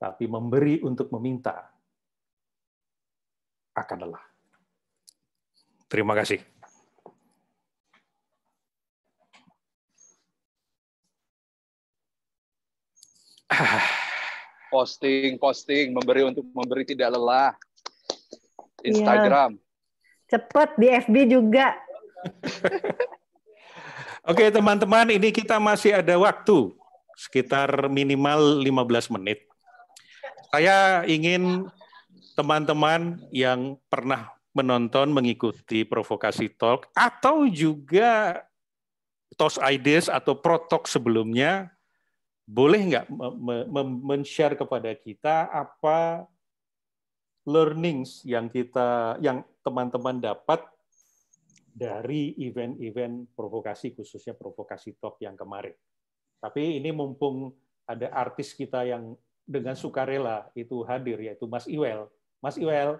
Tapi memberi untuk meminta akan lelah. Terima kasih. Posting, memberi untuk memberi tidak lelah. Instagram. Cepet di FB juga. Oke teman-teman, ini kita masih ada waktu. Sekitar minimal 15 menit. Saya ingin teman-teman yang pernah menonton, mengikuti Provokasi Talk, atau juga TOS Ideas atau Pro-Talk sebelumnya, boleh nggak men-share kepada kita apa learnings yang teman-teman dapat dari event-event provokasi, khususnya Provokasi Talk yang kemarin. Tapi ini mumpung ada artis kita yang dengan sukarela itu hadir, yaitu Mas Iwel. Mas Iwel,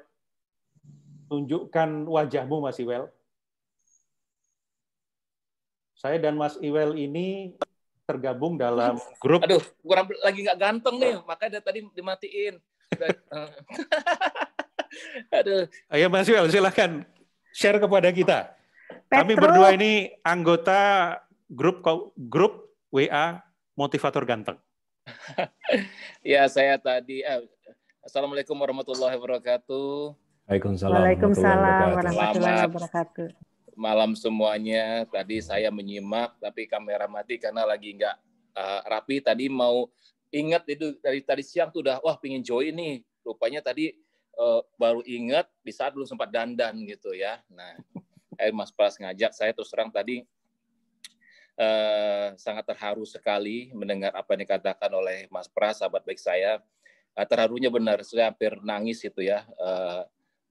tunjukkan wajahmu, Mas Iwel. Saya dan Mas Iwel ini tergabung dalam grup. Aduh, kurang lagi nggak ganteng nih, makanya tadi dimatiin. Aduh. Ayo Mas Iwel, silakan share kepada kita. Kami berdua ini anggota grup WA Motivator Ganteng. Ya, saya tadi. Assalamualaikum warahmatullahi wabarakatuh. Waalaikumsalam warahmatullahi wabarakatuh. Malam semuanya. Tadi saya menyimak, tapi kamera mati karena lagi nggak rapi. Tadi mau ingat itu dari tadi siang tuh udah, wah pingin join nih. Rupanya tadi baru ingat di saat belum sempat dandan gitu ya. Nah, Mas Pras ngajak saya, terus terang tadi sangat terharu sekali mendengar apa yang dikatakan oleh Mas Pras, sahabat baik saya. Terharunya benar, saya hampir nangis itu ya.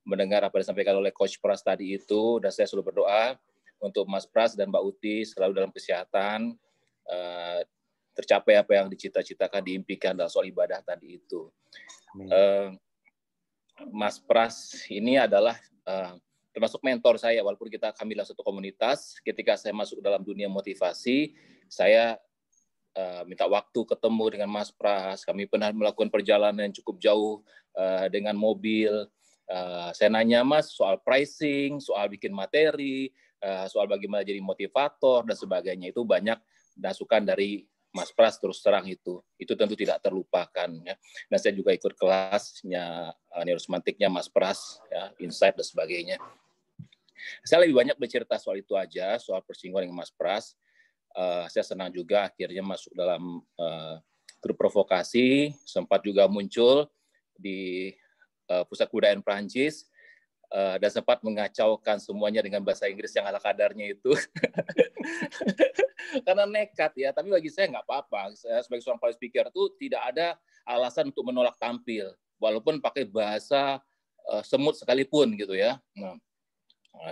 Mendengar apa yang disampaikan oleh Coach Pras tadi itu, dan saya selalu berdoa untuk Mas Pras dan Mbak Uti selalu dalam kesehatan, tercapai apa yang dicita-citakan, diimpikan dalam soal ibadah tadi itu. Mas Pras ini adalah termasuk mentor saya, walaupun kami adalah satu komunitas. Ketika saya masuk dalam dunia motivasi, saya minta waktu ketemu dengan Mas Pras. Kami pernah melakukan perjalanan yang cukup jauh dengan mobil. Saya nanya Mas soal pricing, soal bikin materi, soal bagaimana jadi motivator dan sebagainya. Itu banyak masukan dari Mas Pras, terus terang itu tentu tidak terlupakan ya. Dan saya juga ikut kelasnya neurosemantiknya Mas Pras ya, insight dan sebagainya. Saya lebih banyak bercerita soal itu aja, soal persinggungan dengan Mas Pras. Saya senang juga akhirnya masuk dalam grup provokasi, sempat juga muncul di Pusat Kebudayaan Prancis, dan sempat mengacaukan semuanya dengan bahasa Inggris yang ala kadarnya itu. Karena nekat ya, tapi bagi saya nggak apa-apa. Saya sebagai seorang public speaker itu tidak ada alasan untuk menolak tampil, walaupun pakai bahasa semut sekalipun gitu ya. Nah,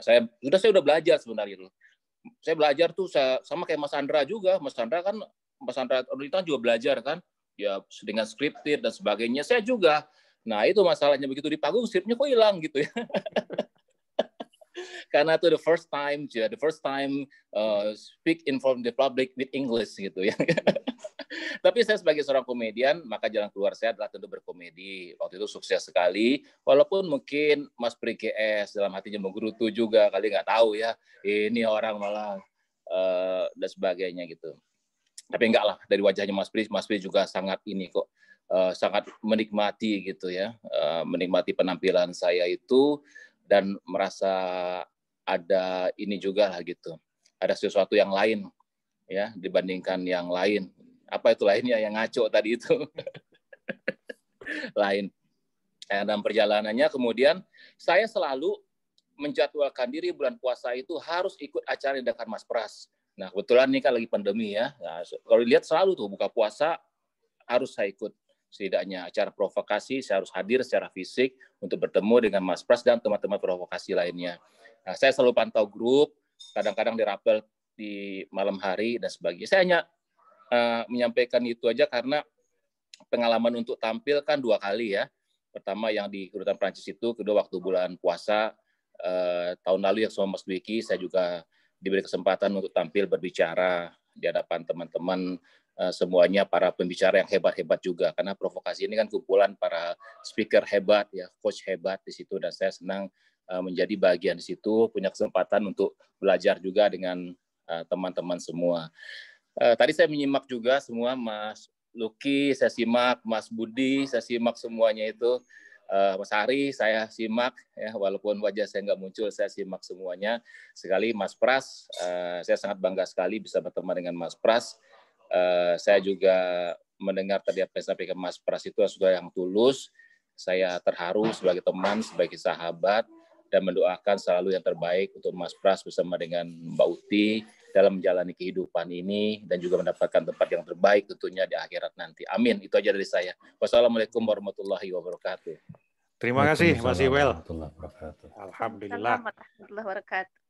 saya udah belajar sebenarnya itu. Saya belajar tuh sama kayak Mas Andra juga. Mas Andra Odita juga belajar kan, ya dengan scripted dan sebagainya. Saya juga. Nah itu masalahnya, begitu di panggung skripnya kok hilang gitu ya. Karena itu the first time speak in front of the public with English gitu ya. Tapi saya sebagai seorang komedian, maka jalan keluar saya adalah tentu berkomedi. Waktu itu sukses sekali, walaupun mungkin Mas Pri GS dalam hatinya menggerutu juga, kali nggak tahu ya, ini orang malah dan sebagainya gitu. Tapi enggak lah, dari wajahnya Mas Pri juga sangat ini kok, sangat menikmati gitu ya, menikmati penampilan saya itu dan merasa ada ini juga lah gitu, ada sesuatu yang lain ya dibandingkan yang lain. Apa itu lainnya yang ngaco tadi itu? Lain. Dalam perjalanannya kemudian saya selalu menjadwalkan diri bulan puasa itu harus ikut acara yang diadakan Mas Pras. Nah kebetulan ini kan lagi pandemi ya. Nah, kalau dilihat selalu tuh buka puasa harus saya ikut. Setidaknya acara provokasi saya harus hadir secara fisik untuk bertemu dengan Mas Pras dan teman-teman provokasi lainnya. Nah, saya selalu pantau grup, kadang-kadang dirapel di malam hari dan sebagainya. Saya hanya menyampaikan itu aja karena pengalaman untuk tampil kan 2 kali ya. Pertama yang di Kedutaan Prancis itu, kedua waktu bulan puasa tahun lalu yang sama Mas Dwiki, saya juga diberi kesempatan untuk tampil berbicara di hadapan teman-teman semuanya para pembicara yang hebat-hebat juga, karena provokasi ini kan kumpulan para speaker hebat ya, coach hebat di situ, dan saya senang menjadi bagian di situ, punya kesempatan untuk belajar juga dengan teman-teman semua. Tadi saya menyimak juga semua, Mas Lucky saya simak, Mas Budi saya simak semuanya itu, Mas Hari saya simak ya, walaupun wajah saya nggak muncul, saya simak semuanya. Sekali Mas Pras, saya sangat bangga sekali bisa berteman dengan Mas Pras. Saya juga mendengar tadi apa yang disampaikan Mas Pras itu sudah yang tulus. Saya terharu sebagai teman, sebagai sahabat, dan mendoakan selalu yang terbaik untuk Mas Pras bersama dengan Mbak Uti dalam menjalani kehidupan ini dan juga mendapatkan tempat yang terbaik tentunya di akhirat nanti. Amin. Itu aja dari saya. Wassalamualaikum warahmatullahi wabarakatuh. Terima kasih Mas Iwel. Alhamdulillah.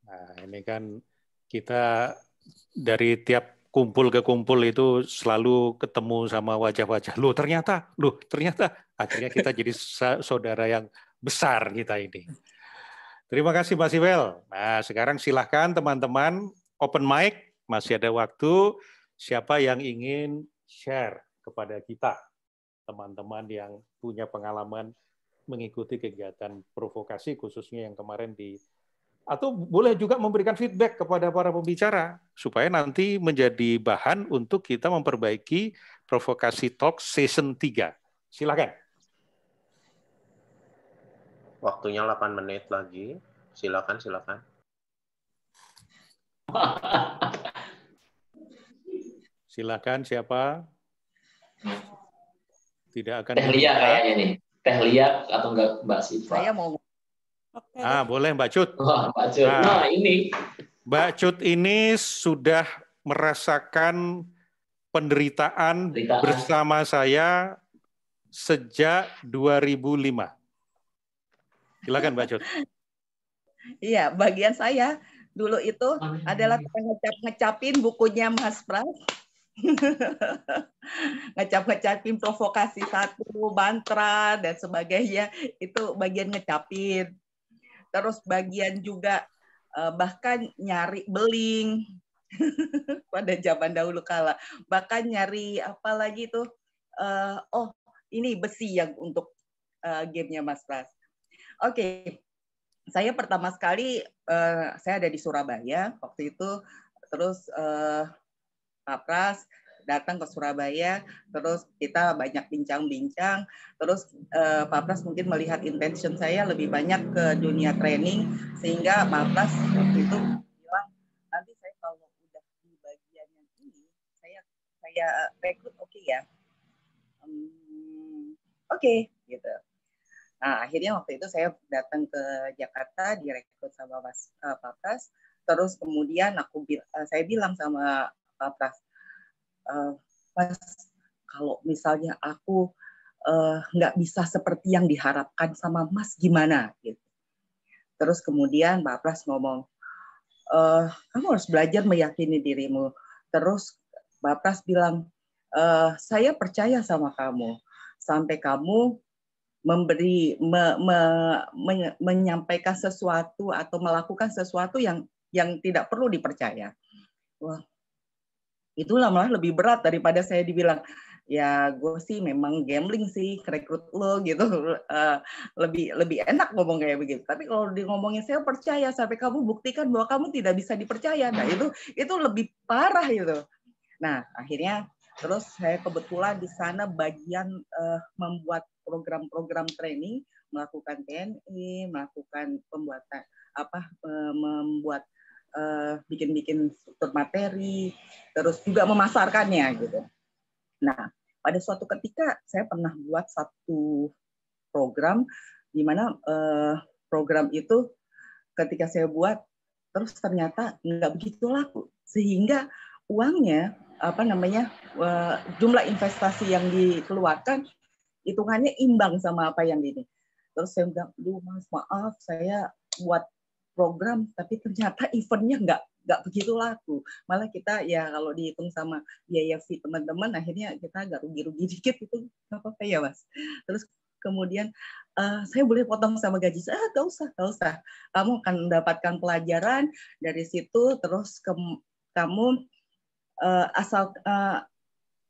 Nah, ini kan kita dari tiap kumpul ke kumpul itu selalu ketemu sama wajah-wajah. Loh ternyata akhirnya kita jadi saudara yang besar kita ini. Terima kasih Mas Iwel. Nah, sekarang silahkan teman-teman open mic, masih ada waktu. Siapa yang ingin share kepada kita, teman-teman yang punya pengalaman mengikuti kegiatan provokasi, khususnya yang kemarin atau boleh juga memberikan feedback kepada para pembicara, supaya nanti menjadi bahan untuk kita memperbaiki Provokasi Talk Season 3. Silakan. Waktunya 8 menit lagi. Silakan. Silakan siapa? Tidak akan Teh Lia kayaknya nih. Teh Lia atau enggak Mbak Siva? Saya mau. Boleh Mbak Cut. Wah, Mbak Cut. Nah, ini. Mbak Cut ini sudah merasakan penderitaan bersama saya sejak 2005. Silakan Mbak Cut. Iya, bagian saya dulu itu adalah ngecapin bukunya Mas Pras. Ngecapin provokasi 1, mantra dan sebagainya, itu bagian ngecapin. Terus bagian juga bahkan nyari beling pada zaman dahulu kala. Bahkan nyari apa lagi tuh? Ini besi yang untuk gamenya Mas Pras. Oke. Saya pertama sekali saya ada di Surabaya waktu itu, terus Pak Pras datang ke Surabaya, terus kita banyak bincang-bincang, terus Pak Pras mungkin melihat intention saya lebih banyak ke dunia training, sehingga Pak Pras waktu itu bilang, nanti saya kalau udah di bagian yang ini, saya rekrut oke ya? Oke, gitu. Nah, akhirnya waktu itu saya datang ke Jakarta, direkrut sama Pak Pras, terus kemudian saya bilang sama Pak Pras, Mas, kalau misalnya aku nggak bisa seperti yang diharapkan sama Mas, gimana? Gitu. Terus kemudian Pak Pras ngomong, kamu harus belajar meyakini dirimu. Terus Pak Pras bilang, saya percaya sama kamu, sampai kamu menyampaikan sesuatu atau melakukan sesuatu yang tidak perlu dipercaya. Wah, itulah malah lebih berat daripada saya dibilang, ya gue sih memang gambling sih rekrut lo gitu. Lebih enak ngomong kayak begitu. Tapi kalau di ngomongin saya percaya sampai kamu buktikan bahwa kamu tidak bisa dipercaya. Nah itu lebih parah gitu. Nah akhirnya terus saya kebetulan di sana bagian membuat program-program training, melakukan TNI, melakukan pembuatan membuat bikin struktur materi, terus juga memasarkannya gitu. Nah, pada suatu ketika saya pernah buat satu program di mana program itu ketika saya buat terus ternyata nggak begitu laku, sehingga uangnya jumlah investasi yang dikeluarkan hitungannya imbang sama apa yang ini. Terus saya bilang, "Duh Mas, maaf saya buat program tapi ternyata eventnya nggak begitu laku. Malah kita ya kalau dihitung sama biaya fee teman-teman akhirnya kita agak rugi-rugi dikit itu nggak apa-apa ya Mas." Terus kemudian saya boleh potong sama gaji saya? Nggak usah. Kamu akan mendapatkan pelajaran dari situ. Terus kamu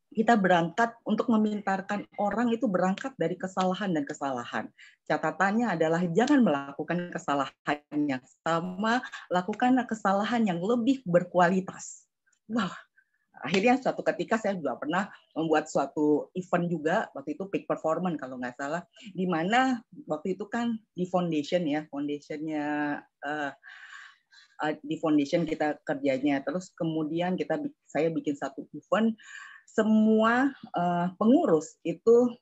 kita berangkat untuk memintarkan orang itu berangkat dari kesalahan dan kesalahan. Catatannya adalah jangan melakukan kesalahan yang sama, lakukanlah kesalahan yang lebih berkualitas. Wah, akhirnya suatu ketika saya juga pernah membuat suatu event juga, waktu itu peak performance kalau nggak salah, di mana waktu itu kan di foundationnya di foundation kita kerjanya. Terus kemudian saya bikin satu event, semua pengurus itu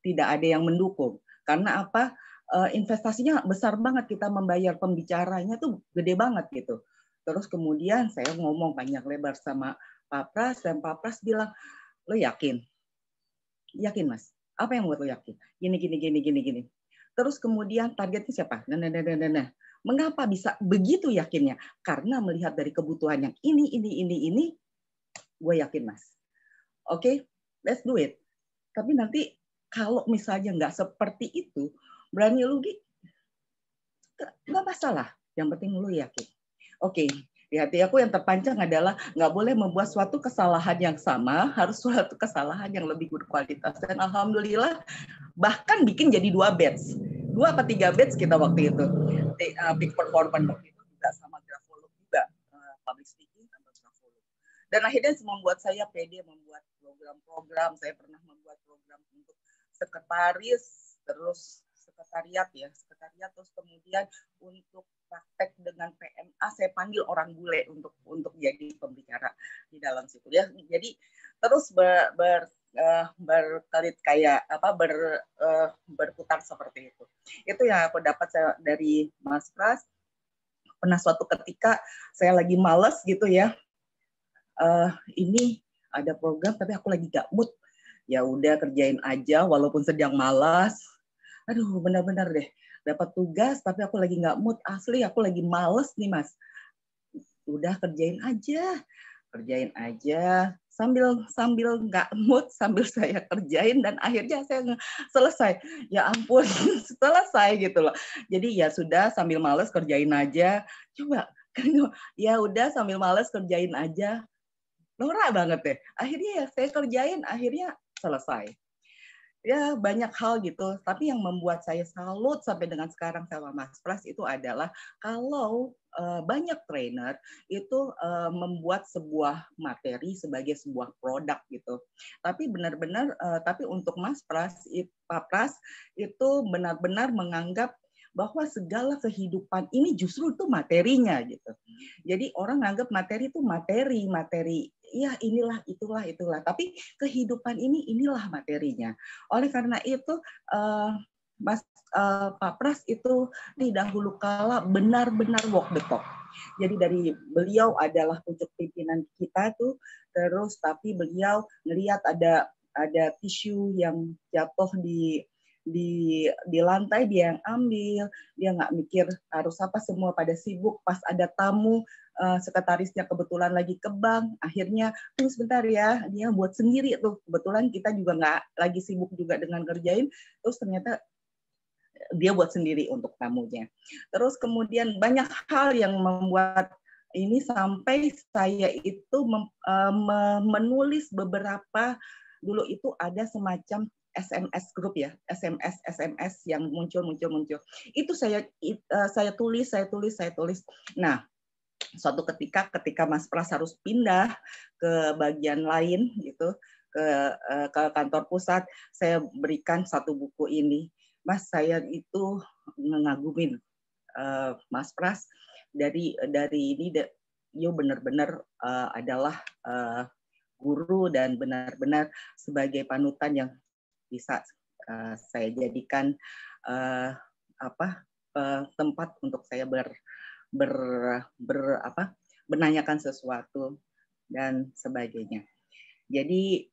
tidak ada yang mendukung. Karena apa? Investasinya besar banget, kita membayar pembicaranya tuh gede banget gitu. Terus kemudian saya ngomong banyak lebar sama Pak Pras, dan Pak Pras bilang, "Lo yakin? Yakin Mas? Apa yang buat lo yakin? Gini. Terus kemudian targetnya siapa? Nah. Mengapa bisa begitu yakinnya? Karena melihat dari kebutuhan yang ini, gue yakin Mas. Oke, let's do it. Tapi nanti kalau misalnya nggak seperti itu, berani rugi, nggak masalah. Yang penting lu yakin." Oke, di hati aku yang terpancang adalah nggak boleh membuat suatu kesalahan yang sama, harus suatu kesalahan yang lebih berkualitas. Dan alhamdulillah bahkan bikin jadi 2 batch. 2 atau 3 batch kita waktu itu. Peak performance waktu itu juga sama grafolog juga, public speaking sama grafolog. Dan akhirnya membuat saya pede membuat program-program. Saya pernah membuat program untuk sekretaris, terus sekretariat, terus kemudian untuk praktek dengan PMA saya panggil orang bule untuk jadi pembicara di dalam situ ya. Jadi terus berkelit kayak berputar seperti itu. Itu yang aku dapat dari Mas Pras. Pernah suatu ketika saya lagi malas gitu ya. Ini ada program tapi aku lagi gak mood. Ya udah kerjain aja walaupun sedang malas. Aduh, benar-benar deh. Dapat tugas tapi aku lagi nggak mood, asli aku lagi males nih Mas. Udah kerjain aja sambil nggak mood, sambil saya kerjain dan akhirnya saya selesai. Ya ampun, selesai gitu loh. Jadi ya sudah sambil males kerjain aja. Coba ya udah sambil males kerjain aja. Norak banget deh. Akhirnya ya saya kerjain, akhirnya selesai. Ya banyak hal gitu, tapi yang membuat saya salut sampai dengan sekarang sama Mas Pras itu adalah kalau banyak trainer itu membuat sebuah materi sebagai sebuah produk gitu. Tapi benar-benar, tapi untuk Pak Pras itu benar-benar menganggap bahwa segala kehidupan ini justru itu materinya gitu. Jadi orang anggap materi itu materi. Ya inilah, itulah. Tapi kehidupan inilah materinya. Oleh karena itu, Pak Pras itu di dahulu kala benar-benar walk the talk. Jadi dari beliau adalah pucuk pimpinan kita tuh, terus tapi beliau melihat ada tisu yang jatuh di lantai, dia yang ambil, dia nggak mikir harus apa, semua pada sibuk. Pas ada tamu, sekretarisnya kebetulan lagi ke bank, akhirnya tunggu sebentar ya, dia buat sendiri tuh. Kebetulan kita juga nggak lagi sibuk juga dengan kerjain, terus ternyata dia buat sendiri untuk tamunya. Terus kemudian banyak hal yang membuat ini sampai saya itu menulis beberapa, dulu itu ada semacam SMS grup ya, SMS yang muncul. Itu saya tulis. Nah, suatu ketika Mas Pras harus pindah ke bagian lain gitu, ke kantor pusat, saya berikan satu buku ini. Mas, saya itu ngagumin Mas Pras dari ini, you benar-benar adalah guru dan benar-benar sebagai panutan yang bisa saya jadikan tempat untuk saya menanyakan sesuatu dan sebagainya. Jadi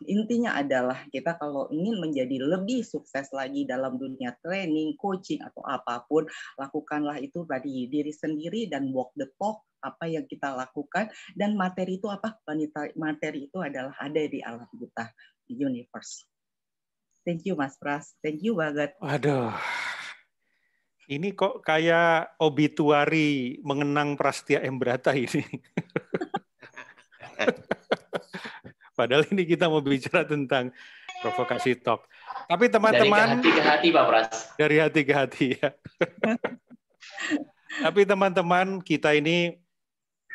intinya adalah kita kalau ingin menjadi lebih sukses lagi dalam dunia training, coaching atau apapun, lakukanlah itu dari diri sendiri dan walk the talk, apa yang kita lakukan, dan materi itu apa? Materi itu adalah ada di alam kita, di universe. Thank you Mas Pras, thank you banget. Waduh, ini kok kayak obituari mengenang Prastia Embrata ini. Padahal ini kita mau bicara tentang provokasi talk. Tapi teman-teman, dari hati ke hati, Pak Pras. Dari hati ke hati ya. Tapi teman-teman, kita ini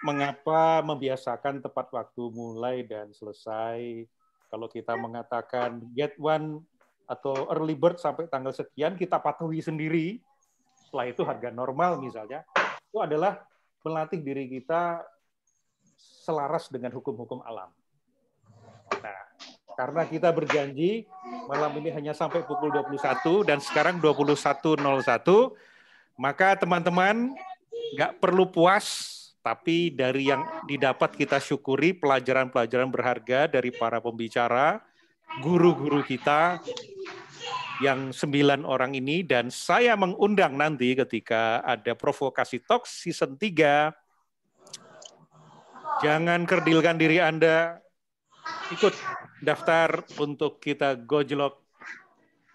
mengapa membiasakan tepat waktu mulai dan selesai. Kalau kita mengatakan get one atau early bird sampai tanggal sekian, kita patuhi sendiri. Setelah itu harga normal misalnya, itu adalah melatih diri kita selaras dengan hukum-hukum alam. Nah, karena kita berjanji malam ini hanya sampai pukul 21 dan sekarang 21.01, maka teman-teman nggak perlu puas, tapi dari yang didapat kita syukuri pelajaran-pelajaran berharga dari para pembicara, guru-guru kita yang 9 orang ini, dan saya mengundang nanti ketika ada Provokasi Talks season 3, jangan kerdilkan diri Anda, ikut daftar untuk kita gojlok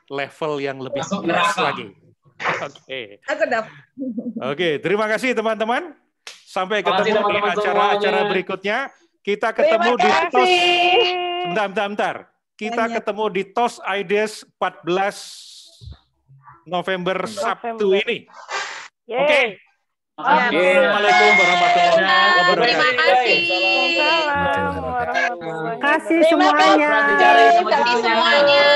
level yang lebih keras lagi. Oke, terima kasih teman-teman. Sampai ketemu di acara-acara berikutnya. Kita ketemu di TOS. Bentar. Kita ketemu di TOS Ideas 14 November Sabtu ini. Oke. Assalamualaikum warahmatullahi wabarakatuh. Terima kasih. Terima kasih semuanya. Terima kasih semuanya.